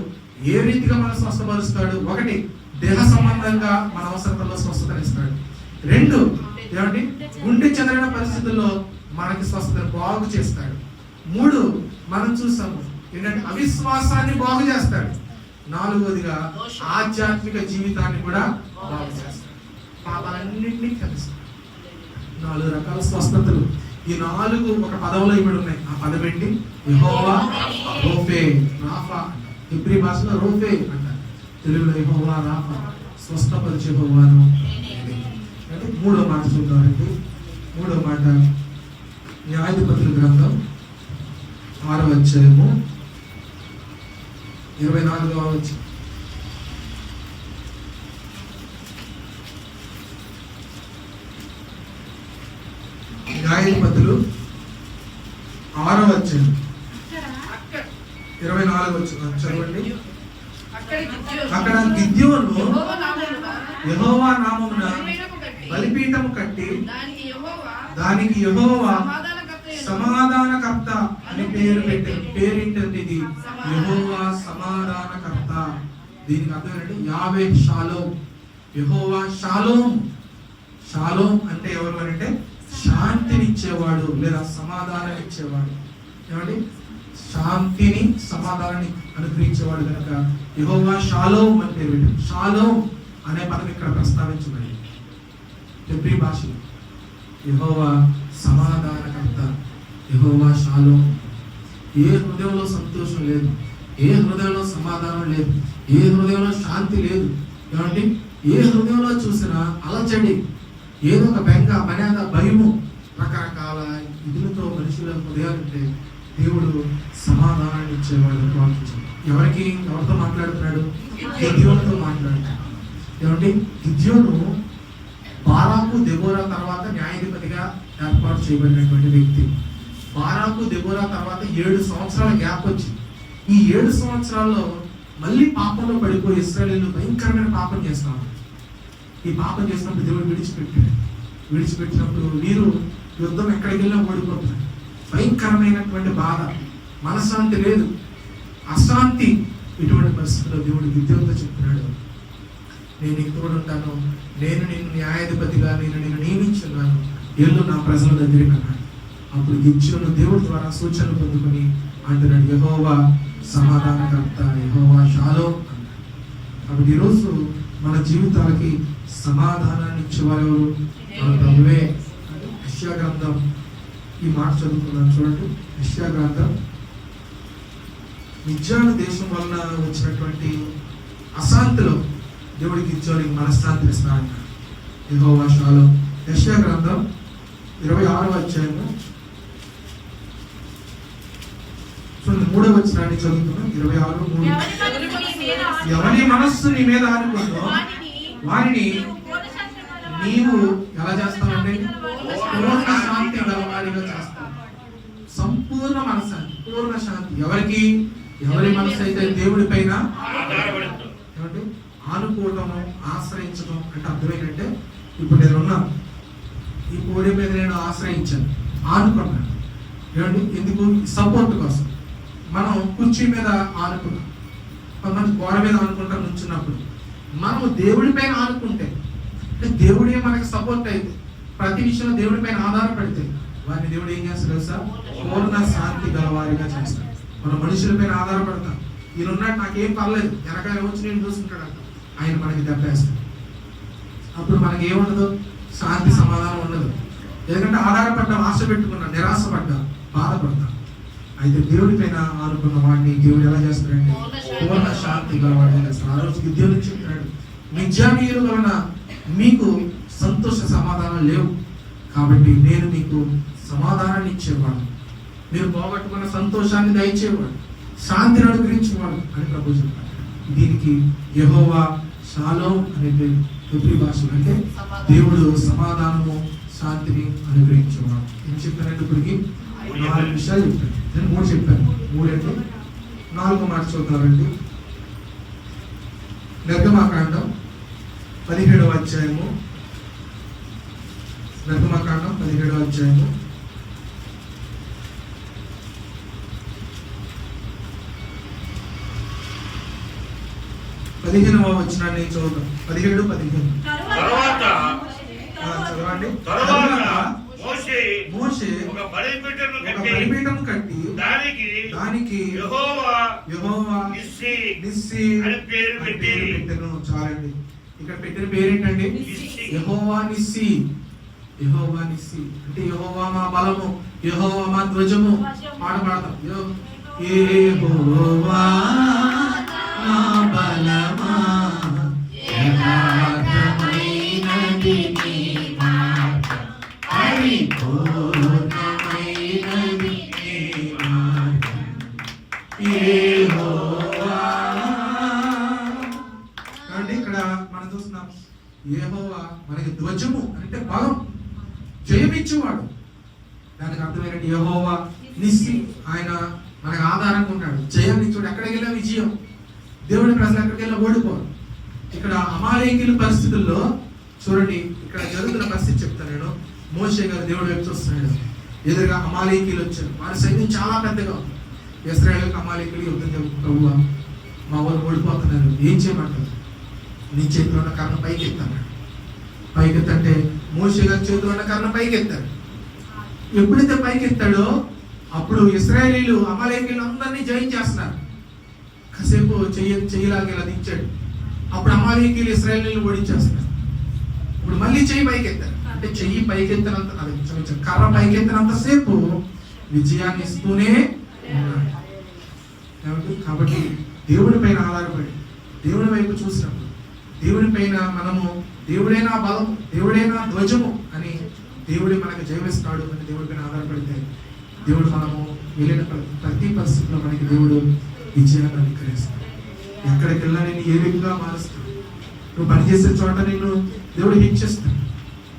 ఏ రీతిగా మనం స్వస్థపరుస్తాడు? 1, దేహ సంబంధంగా మన అవసరతల్లో స్వస్థతనిస్తాడు. 2, ఏమంటే గుండె చెదరిన పరిస్థితుల్లో మనకి స్వస్థతను బాగు చేస్తాడు. 3, మనం చూసాము ఏంటంటే అవిశ్వాసాన్ని బాగు చేస్తాడు. 4వదిగా ఆధ్యాత్మిక జీవితాన్ని కూడా బాగు చేస్తాడు. పాపాలన్నింటినీ క్షమిస్తాడు. 4 రకాల స్వస్థతలు. ఈ 4 ఒక పదవులో ఇవి ఉన్నాయి. ఆ పదం ఏంటి? యెహోవా రోఫే, రాఫా. హెబ్రీ భాషలో రోఫే అంటారు, తెలుగులో యెహోవా రాఫా, స్వస్థపరిచే యెహోవాను. అంటే 3వ మాట చూద్దామండి. 3వ మాట న్యాయాధిపతుల గ్రంథం 6వ అధ్యాయము 24వ వచనం. న్యాయాధిపతులు 6వ అధ్యాయం 24వ వచనం చదవండి. అక్కడ గిద్యోను యెహోవా నామమున బలిపీఠము కట్టి దానికి యెహోవా సమాధానకర్త అని పేరు పెట్టారు. పేరేంటంటే యెహోవా సమాధానకర్త. దీనికి అర్థం ఏంటంటే యావే షాలోమ్. యెహోవా షాలోమ్. షాలోమ్ అంటే ఎవరు అంటే శాంతినిచ్చేవాడు లేదా సమాధానం ఇచ్చేవాడు. ఏమండి? శాంతిని సమాధానాన్ని అనుగ్రహించేవాడు కనుక యెహోవా షాలోమ్ అని పేరు పెట్టారు. షాలోమ్ అనే పదం ఇక్కడ ప్రస్తావించబడింది హెబ్రీ భాషలో. యెహోవా సమాధానకర్త, యెహోవా షాలోమ్. ఏ హృదయంలో సంతోషం లేదు, ఏ హృదయంలో సమాధానం లేదు, ఏ హృదయంలో శాంతి లేదు, ఏమంటే ఏ హృదయంలో చూసినా అలజడి, ఏదో ఒక బెంగ, మర్యాద, భయము, రకరకాల ఇదులతో మనుషుల హృదయాలుంటే దేవుడు సమాధానాన్ని ఇచ్చేవాడు. వాక్యం ఎవరితో మాట్లాడుతున్నాడు? గిద్యోనుతో మాట్లాడుతున్నాడు. ఏమంటే గిద్యోను బారాకు దెబోరా తర్వాత న్యాయాధిపతిగా ఏర్పాటు చేయబడినటువంటి వ్యక్తి. బారాకు దెబోరా తర్వాత 7 సంవత్సరాల గ్యాప్ వచ్చింది. ఈ 7 సంవత్సరాల్లో మళ్ళీ పాపంలో పడిపోయి ఇశ్రాయేలీయులు భయంకరమైన పాపం చేస్తున్నారు. ఈ పాపం చేసినప్పుడు దేవుడు విడిచిపెట్టాడు. విడిచిపెట్టినప్పుడు వీరు యుద్ధం ఎక్కడికి వెళ్ళినా ఓడిపోతున్నారు. భయంకరమైనటువంటి బాధ, మనశ్శాంతి లేదు, అశాంతి. ఇటువంటి పరిస్థితుల్లో దేవుడు గిద్యోనుతో చెప్తున్నాడు, నేను నీకు తోడుంటాను, నేను నిన్ను న్యాయాధిపతిగా నిన్ను నియమించున్నాను, ఏళ్ళు నా ప్రజల దగ్గరికి అన్నాడు. అప్పుడు గిద్యోను దేవుడి ద్వారా సూచనలు పొందుకొని అంటున్నాడు, యెహోవా సమాధానకర్త, యెహోవా షాలోమ్ అన్నాడు. కాబట్టి ఈరోజు మన జీవితాలకి సమాధానాన్ని ఇచ్చేవారు మన ప్రభువే. యెషయా గ్రంథం ఈ మాట చదువుకున్నాను చూడండి. యెషయా గ్రంథం మిద్యాను దేశం వలన వచ్చినటువంటి అశాంతిలో దేవుడికి గిద్యోనుకి మనశ్శాంతిని ఇస్తాడు. యెహోవా షాలోమ్. యెషయా గ్రంథం 26వ అధ్యాయము చూడండి, 3వ వచనాన్ని చదువుతున్నాం. 26:3. ఎవరి మనస్సు నీ మీద ఆనుకుందో వారిని నీవు ఎలా చేస్తావంటే పూర్ణ శాంతి గలవారిగా చేస్తావు. సంపూర్ణ మనశ్శాంతి, పూర్ణ శాంతి. ఎవరి మనసు అయితే దేవుడి పైన ఏమంటే ఆనుకోవటము, ఆశ్రయించడం అంటే అర్థమైందంటే, ఇప్పుడు నేను ఉన్నాను, ఈ కోడి మీద నేను ఆశ్రయించాను, ఆనుకున్నాను. ఏమండి? ఎందుకు? సపోర్ట్ కోసం. మనం కుర్చీ మీద ఆనుకున్నాం, కొంతమంది గోడ మీద ఆనుకుంటాం నుంచున్నప్పుడు. మనము దేవుడి పైన ఆనుకుంటే అంటే దేవుడే మనకి సపోర్ట్ అయితే, ప్రతి విషయంలో దేవుడి పైన ఆధారపడితే వారిని దేవుడు ఏం చేస్తాడు తెలుసా? పూర్ణ శాంతి గలవారిగా చేస్తాడు. మనం మనుషుల పైన ఆధారపడతాం, ఈయన ఉన్నాడు నాకేం పర్లేదు, వెనకాల వచ్చి నేను చూసుకుంటాడు అంట, ఆయన మనకి దెబ్బేస్తాడు. అప్పుడు మనకి ఏముండదు? శాంతి సమాధానం ఉండదు. ఎందుకంటే ఆధారపడ్డాం, ఆశ పెట్టుకున్నాం, నిరాశపడ్డాం. బాధపడతాం. అయితే దేవుడి పైన ఆనుకున్న వాడిని దేవుడు ఎలా చేస్తాడంటే పూర్ణ శాంతి గలవాడు చేస్తాడు. ఆ రోజుకి దేవుడు చెప్పాడు, మిద్యానీయుల వలన మీకు సంతోష సమాధానం లేవు, కాబట్టి నేను మీకు సమాధానాన్ని ఇచ్చేవాడు, మీరు పోగొట్టుకున్న సంతోషాన్ని దయచేవాడు, శాంతిని అనుగ్రహించేవాడు అని ప్రభు చెప్పాడు. దీనికి యెహోవా షాలోమ్ అనే పేరు హెబ్రీ భాషలో, అంటే దేవుడు సమాధానము శాంతిని అనుగ్రహించేవాడు. ఏం చెప్పానంటే ఇప్పటికి 4 విషయాలు చెప్పాను. నేను 3 చెప్పాను. 3 అంటే 4 మాట చూద్దామండి. నిర్గమాకాండం 17వ అధ్యాయము. నిర్గమాకాండం 17వ అధ్యాయము 15వ వచనాన్ని చదువుతాం. 17, 15 తరువాత చదవండి. మోషే ఒక బలిపీఠం కట్టి దానికి యెహోవా నిస్సి అని పేరు పెట్టెను. చాలండి. ఇక్కడ పెట్టిన పేరేంటండి? యెహోవా నిస్సి. యెహోవా నిస్సి అంటే యెహోవా మా బలము, యెహోవా మా ధ్వజము. పాట పాడతాం. యెహోవా మా బలమా, యథార్థమైనది నీ మార్గం, పరిపూర్ణమైనది నీ మార్గం, యెహోవా. కాబట్టి ఇక్కడ మనం చూస్తున్నాం, యెహోవా మనకి ధ్వజము అంటే బలం, జయమిచ్చేవాడు. దానికి అర్థమైనట్టు యెహోవా నిస్సి, ఆయన మనకు ఆధారంగా ఉన్నాడు, జయాన్ని ఇచ్చాడు. ఎక్కడికి వెళ్ళినా విజయం. దేవుడి ప్రజలు ఎక్కడికి వెళ్ళినా ఓడిపోరు. ఇక్కడ అమాలేకీయుల పరిస్థితుల్లో చూడండి, ఇక్కడ జరుగుతున్న పరిస్థితి చెప్తాను నేను. మోషే గారు దేవుడు వైపు చూస్తున్నాడు. ఎదురుగా అమాలేకీయులు వచ్చారు. వారి సైన్యం చాలా పెద్దగా ఉంది. ఇశ్రాయేలుకి అమాలేకీయులు యుద్ధం, ప్రభువా మా వాళ్ళు ఓడిపోతున్నారు, ఏం చేయమంటారు? నీ చేతిలో ఉన్న కర్ణ పైకి ఎత్తాడు. పైకెత్తంటే మోషే గారి చేతిలో ఉన్న కర్ణ పైకి ఎత్తాడు. ఎప్పుడైతే పైకి ఎత్తాడో అప్పుడు ఇశ్రాయేలీలు అమాలేకీయులు అందరినీ జయించేస్తున్నారు. కాసేపు చెయ్యిలాగా ఇలా దించాడు. అప్పుడు అమాలేకీయులు ఇశ్రాయేలీలు ఓడించేస్తున్నారు. ఇప్పుడు మళ్ళీ చెయ్యి పైకెత్తారు. అంటే చెయ్యి పైకెత్తినంత, అది కర్ర పైకెత్తినంత సేపు విజయాన్ని ఇస్తూనే ఉన్నాడు. కాబట్టి దేవుడి పైన ఆధారపడి దేవుడి వైపు చూసినప్పుడు, దేవుడి పైన మనము దేవుడైనా బలం, దేవుడైనా ధ్వజము అని దేవుడి మనకు జయమిస్తాడు అని దేవుడి పైన ఆధారపడితే దేవుడు మనము వెళ్ళిన ప్రతి పరిస్థితిలో మనకి దేవుడు విజయాన్ని అనుగ్రహిస్తాడు. ఎక్కడికి వెళ్ళా నేను ఏ విధంగా మారుస్తాడు. నువ్వు పనిచేసే చోట నేను దేవుడు హెచ్చిస్తాడు.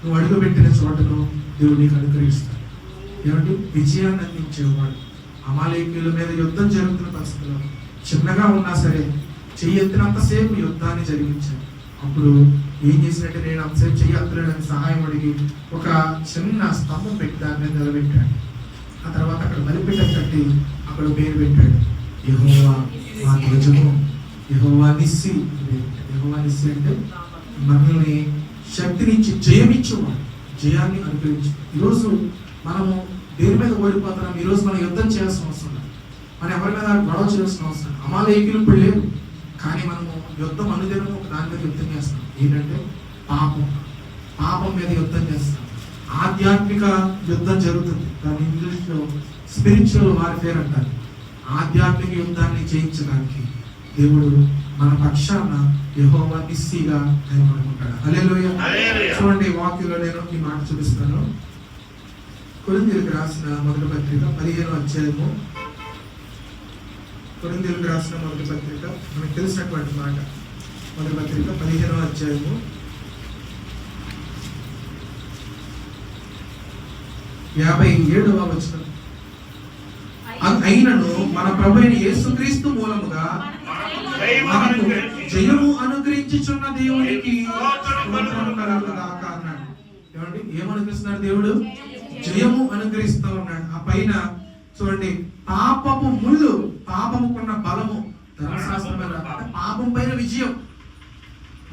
నువ్వు అడుగు పెట్టిన చోటను దేవుడు నీకు అనుగ్రహిస్తాడు. ఏమంటే విజయాన్ని అందించేవాడు. అమాలేకీయుల మీద యుద్ధం జరుగుతున్న పరిస్థితుల్లో చిన్నగా ఉన్నా సరే చెయ్యి ఎత్తినంతసేపు యుద్ధాన్ని జరిగించాడు. అప్పుడు ఏం చేసినట్టే, నేను అంతసేపు చెయ్యి ఎత్తలేడని సహాయం అడిగి ఒక చిన్న స్తంభం పెట్టి దాని మీద నిలబెట్టాడు. ఆ తర్వాత అక్కడ బలిపీఠం కట్టి అక్కడ పేరు పెట్టాడు, యెహోవా మా ధ్వజము, యెహోవా నిస్సి. యెహోవా నిస్సి అంటే మనల్ని శక్తినిచ్చి జయమిచ్చేవాడు, జయాన్ని అనుగ్రహించు. ఈరోజు మనము దేని మీద ఓడిపోతున్నాం? ఈరోజు మనం యుద్ధం చేయాల్సిన అవసరం లేదు. మనం ఎవరి మీద గొడవ చేయాల్సిన అవసరం. అమాలేకీయులు ఇప్పుడు లేరు, కానీ మనము యుద్ధం అనుదినము దాని మీద యుద్ధం చేస్తాం. ఏంటంటే పాపం మీద యుద్ధం చేస్తాం. ఆధ్యాత్మిక యుద్ధం జరుగుతుంది. దాని ఇంగ్లీష్లో స్పిరిచువల్ వార్ఫేర్ అంటారు. ఆధ్యాత్మిక యుద్ధాన్ని జయించడానికి దేవుడు మన పక్షాన యెహోవా నిస్సిగా ఆయన అనుకుంటాడు. హల్లెలూయా. చూడండి, వాక్యంలో నేను ఈ మాట చూపిస్తాను. కొరింథీయులకు రాసిన మొదటి పత్రిక 15వ అధ్యాయము. కొరింథీయులకు రాసిన మొదటి పత్రిక మనకు తెలిసినటువంటి మాట. మొదటి పత్రిక 15వ అధ్యాయము 57వ వచనం. అయినను మన ప్రభువైన యేసుక్రీస్తు మూలముగా మనకు జయము అనుగ్రహించుచున్న దేవునికి స్తోత్రము కలుగుగాక అన్నాడు. ఏమండి, ఏమనుగ్రహిస్తున్నాడు దేవుడు? జయము అనుగ్రహిస్తూ ఉన్నాడు. ఆ పైన చూడండి, పాపము ముళ్ళు, పాపముకున్న బలము, ధర్మశాస్త్రం మీద పాపం పైన విజయం,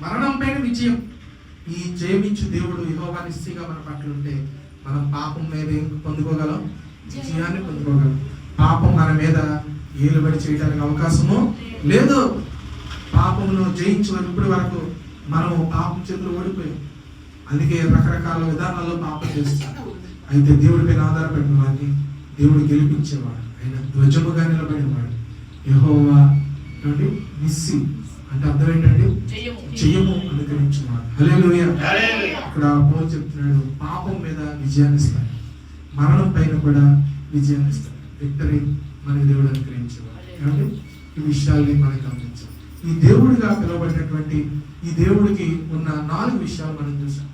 మరణం పైన విజయం. ఈ జయమిచ్చు దేవుడు యెహోవా నిస్సిగా మన పట్ల ఉంటే మనం పాపం మీద ఏం పొందుకోగలం? విజయాన్ని పొందుకోగలం. పాపం మన మీద ఏలుబడి చేయడానికి అవకాశము లేదు. పాపమును జయించే ఇప్పటి వరకు మనము పాపం చేతులు ఓడిపోయాం. అందుకే రకరకాల విధానాల్లో పాపం చేస్తాం. అయితే దేవుడి పైన ఆధారపడిన వారిని దేవుడు గెలిపించేవాడు, ఆయన ధ్వజముగా నిలబడేవాడు. యెహోవా ఏమండి నిస్సి అంటే అర్థం ఏంటండి? జయము అనుగ్రహించేవాడు. హల్లెలూయా. ఇక్కడ పౌలు చెప్తున్నాడు, పాపం మీద విజయాన్ని ఇస్తాడు, మరణం పైన కూడా విజయాన్ని ఇస్తాడు. విక్టరీ మనకి దేవుడు అనుగ్రహించేవాడు. ఏమండి ఈ విషయాల్ని మనం గమనించాం. ఈ దేవుడిగా పిలువబడినటువంటి ఈ దేవుడికి ఉన్న 4 విషయాలు మనం చూసాం.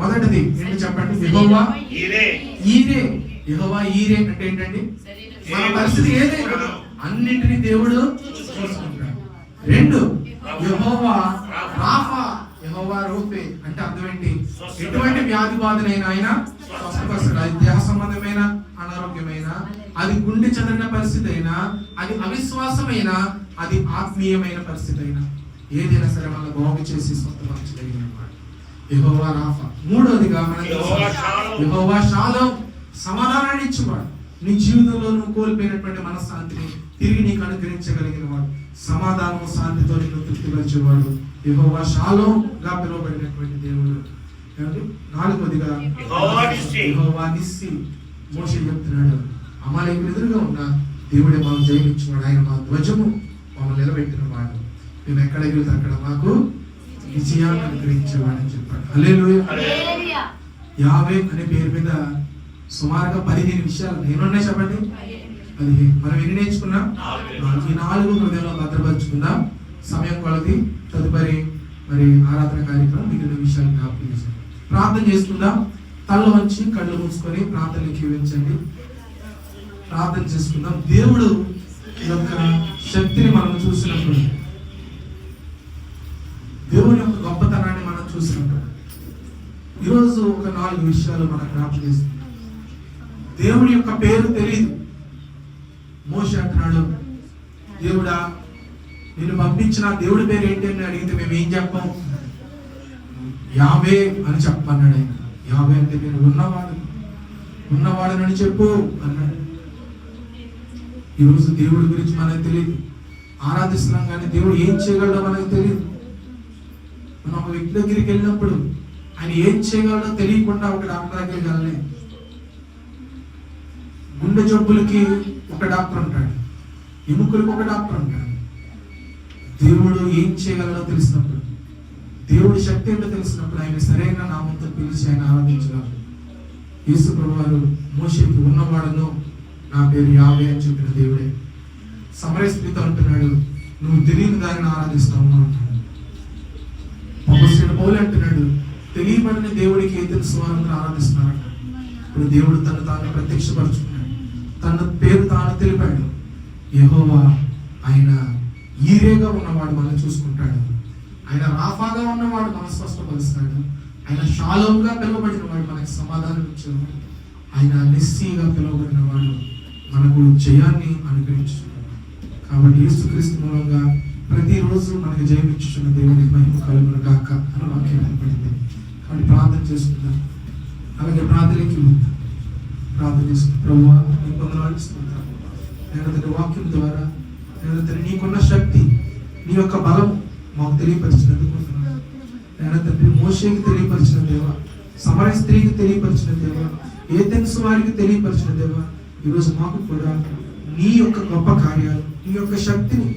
మొదటిది ఏంటి చెప్పండి? యెహోవా ఈరే. యెహోవా ఈరే అంటే ఏంటండి? మన పరిస్థితి ఏదైనా అన్నింటినీ దేవుడు చూసుకుంటాడు. 2 యెహోవా రాఫా. యెహోవా రూపే అంటే అర్థం ఏంటి? ఎటువంటి వ్యాధి బాధనైనా ఆయన స్వస్థపరుస్తాడు. అది దేహ సంబంధమైన అనారోగ్యమైన, అది గుండె చెదరిన పరిస్థితి అయినా, అది అవిశ్వాసమైనా, అది ఆత్మీయమైన పరిస్థితి అయినా, ఏదైనా సరే మన బాగు చేసి స్వస్థపరచగలిగిన వాడు యెహోవా రాఫా. 3వదిగా మనం యెహోవా షాలోమ్, సమాధానాన్ని ఇచ్చేవాడు. నీ జీవితంలో నువ్వు కోల్పోయినటువంటి మనశ్శాంతిని తిరిగి నీకు అనుగ్రహించగలిగిన వాడు, సమాధానం శాంతితో నిన్ను తృప్తిపరిచేవాడు యెహోవా షాలోమ్ గా పిలువబడినటువంటి దేవుడు. 4వదిగా యెహోవా నిస్సి. మోషే చెప్తున్నాడు, అమాలేకులు ఎదురుగా ఉన్న దేవుడే మాకు జయమిచ్చేవాడు, ఆయన మా ధ్వజము, మమ్మల్ని నిలబెట్టిన వాడు, మేము ఎక్కడ ఎగిరితే అక్కడ మాకు విజయాన్ని అనుగ్రహించేవాడని చెప్పాడు. హల్లెలూయా. యావే అనే పేరు మీద సుమారుగా 15 విషయాలు నేనున్నాయి చెప్పండి. 15. మనం ఎన్ని నేర్చుకున్నాం? ఈ 4 హృదయంలో భద్రపరుచుకుందాం. సమయం కొలది తదుపరి మరి ఆరాధన కార్యక్రమం మిగిలిన విషయాలు జ్ఞాపకం చేశాం. ప్రార్థన చేసుకుందాం. తల వంచి కళ్ళు మూసుకొని ప్రార్థనకి ఇవ్వండి. ప్రార్థన చేసుకుందాం. దేవుడు యొక్క శక్తిని మనం చూసినప్పుడు, దేవుని యొక్క గొప్పతనాన్ని మనం చూసినప్పుడు, ఈరోజు ఒక 4 విషయాలు మనం జ్ఞాపకం చేస్తున్నాం. దేవుడి యొక్క పేరు తెలియదు. మోషే అంటున్నాడు, దేవుడా నేను పంపించిన దేవుడి పేరు ఏంటి అని అడిగితే మేము ఏం చెప్పాం? యావే అని చెప్పమన్నాడు ఆయన. యావే అంటే నేను ఉన్నవాడనని చెప్పు అన్నాడు. ఈరోజు దేవుడి గురించి మనకు తెలియదు, ఆరాధిస్తున్నాం కానీ దేవుడు ఏం చేయగలడో మనకు తెలియదు. మనం ఒక వ్యక్తి దగ్గరికి వెళ్ళినప్పుడు ఆయన ఏం చేయగలడో తెలియకుండా ఒక డాక్టర్ దగ్గరికి వెళ్ళలే. గుండె జబ్బులకి ఒక డాక్టర్ ఉంటాడు, ఎముకలకు ఒక డాక్టర్ ఉంటాడు. దేవుడు ఏం చేయగలడో తెలిసినప్పుడు, దేవుడి శక్తి ఏంటో తెలిసినప్పుడు ఆయన సరైన నామంతో పిలిచి ఆయన ఆరాధించగలరు. యేసు ప్రభువారు మోషేకి ఉన్నవాడను నా పేరు యావే అని చెప్పిన దేవుడే. సమరయ స్త్రీతో అంటున్నాడు, నువ్వు తెలియని దానిని ఆరాధిస్తావు అంటున్నాడు. అపోస్తలుడైన పౌలు అంటున్నాడు, తెలియబడిన దేవుడికి ఏ తెలుసు అని ఆరాధిస్తున్నారంట. ఇప్పుడు దేవుడు తను తాను ప్రత్యక్షపరుచుకున్నాడు, తన పేరు తాను తెలిపాడు. యెహోవా ఆయన ఈరేగా ఉన్నవాడు మనం చూసుకుంటాడు, ఆయన రాఫాగా ఉన్నవాడు మనం స్వస్థపరుస్తాడు, ఆయన షాలోమ్గా పిలువబడిన వాడు మనకి సమాధానం ఇచ్చేవాడు, ఆయన నిస్సిగా పిలువబడిన వాడు మనకు జయాన్ని అనుగ్రహించుతున్నాడు. కాబట్టి యేసుక్రీస్తు మూలంగా ప్రతిరోజు మనకు జయం ఇచ్చుచున్న దేవునికి మహిమ కలుగును గాక అని వాక్యం కనపడింది. కాబట్టి ప్రార్థన చేసుకుందాం. అలాగే ప్రార్థనకి ప్రార్థన చేసుకుంటాం. ప్రభువా నీ వందనాలు ఇస్తున్నాను. నేను వాక్యం ద్వారా నేను నీకున్న శక్తి, నీ యొక్క బలం మాకు తెలియపరిచినందుకు నేను తండ్రి మోషేకి తెలియపరిచిన దేవా, సమరయ స్త్రీకి తెలియపరిచిన దేవా, ఏథెన్స్ వారికి తెలియపరిచిన దేవా, ఈరోజు మాకు కూడా నీ యొక్క గొప్ప కార్యాలు, నీ యొక్క శక్తిని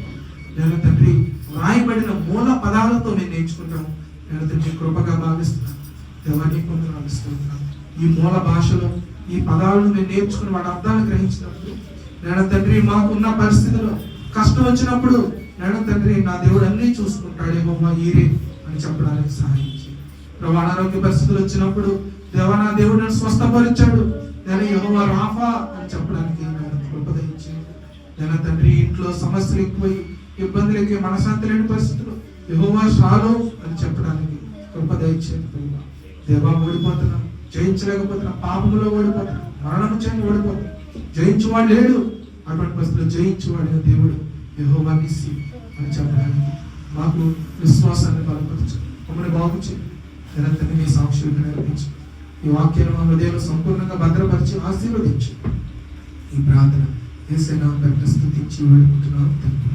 నేను తండ్రి రాయబడిన మూల పదాలతో నేను నేర్చుకుంటాను. నేను తండ్రి కృపగా భావిస్తున్నాను దేవా, నీ వందనాలు ఇస్తున్నాను. ఈ మూల భాషలో ఈ పదాలను నేను నేర్చుకుని వాటి అర్థాన్ని గ్రహించినప్పుడు నేను తండ్రి మాకున్న పరిస్థితిలో కష్టం వచ్చినప్పుడు నేను తండ్రి నా దేవుడు అన్నీ చూసుకుంటాడు యెహోవా ఈరే అని చెప్పడానికి సహాయం చేయి. ప్రభు అనారోగ్య పరిస్థితులు వచ్చినప్పుడు దేవా నా దేవుడు నన్ను స్వస్థపరిచాడు, నేను యెహోవా రాఫా అని చెప్పడానికి కృప దయచేయి. నేను తండ్రి ఇంట్లో సమస్యలు ఎక్కువై ఇబ్బందులు ఎక్కువ మనశ్శాంతి లేని పరిస్థితులు యెహోవా షాలోమ్ అని చెప్పడానికి కృప దయచేయి. దేవా ఓడిపోతున్నా, జయించలేకపోతున్నా, పాపములో ఓడిపోతున్నా, మరణము చేయని ఓడిపోతున్నా, జయించువాడు లేడు. అటువంటి పరిస్థితుల్లో జయించువాడిన దేవుడు యెహోవా నిస్సి అని చెప్పడానికి మాకు విశ్వాసాన్ని బలపరచు, మమ్మల్ని బాగు చేయి. నిరంతరం నీ సాక్షులకు నేర్పించు. ఈ వాక్యాన్ని మా హృదయంలో సంపూర్ణంగా భద్రపరిచి ఆశీర్వదించు. ఈ ప్రార్థన యేసు నామమున స్తుతించి వేడుకుంటున్నాను తండ్రి.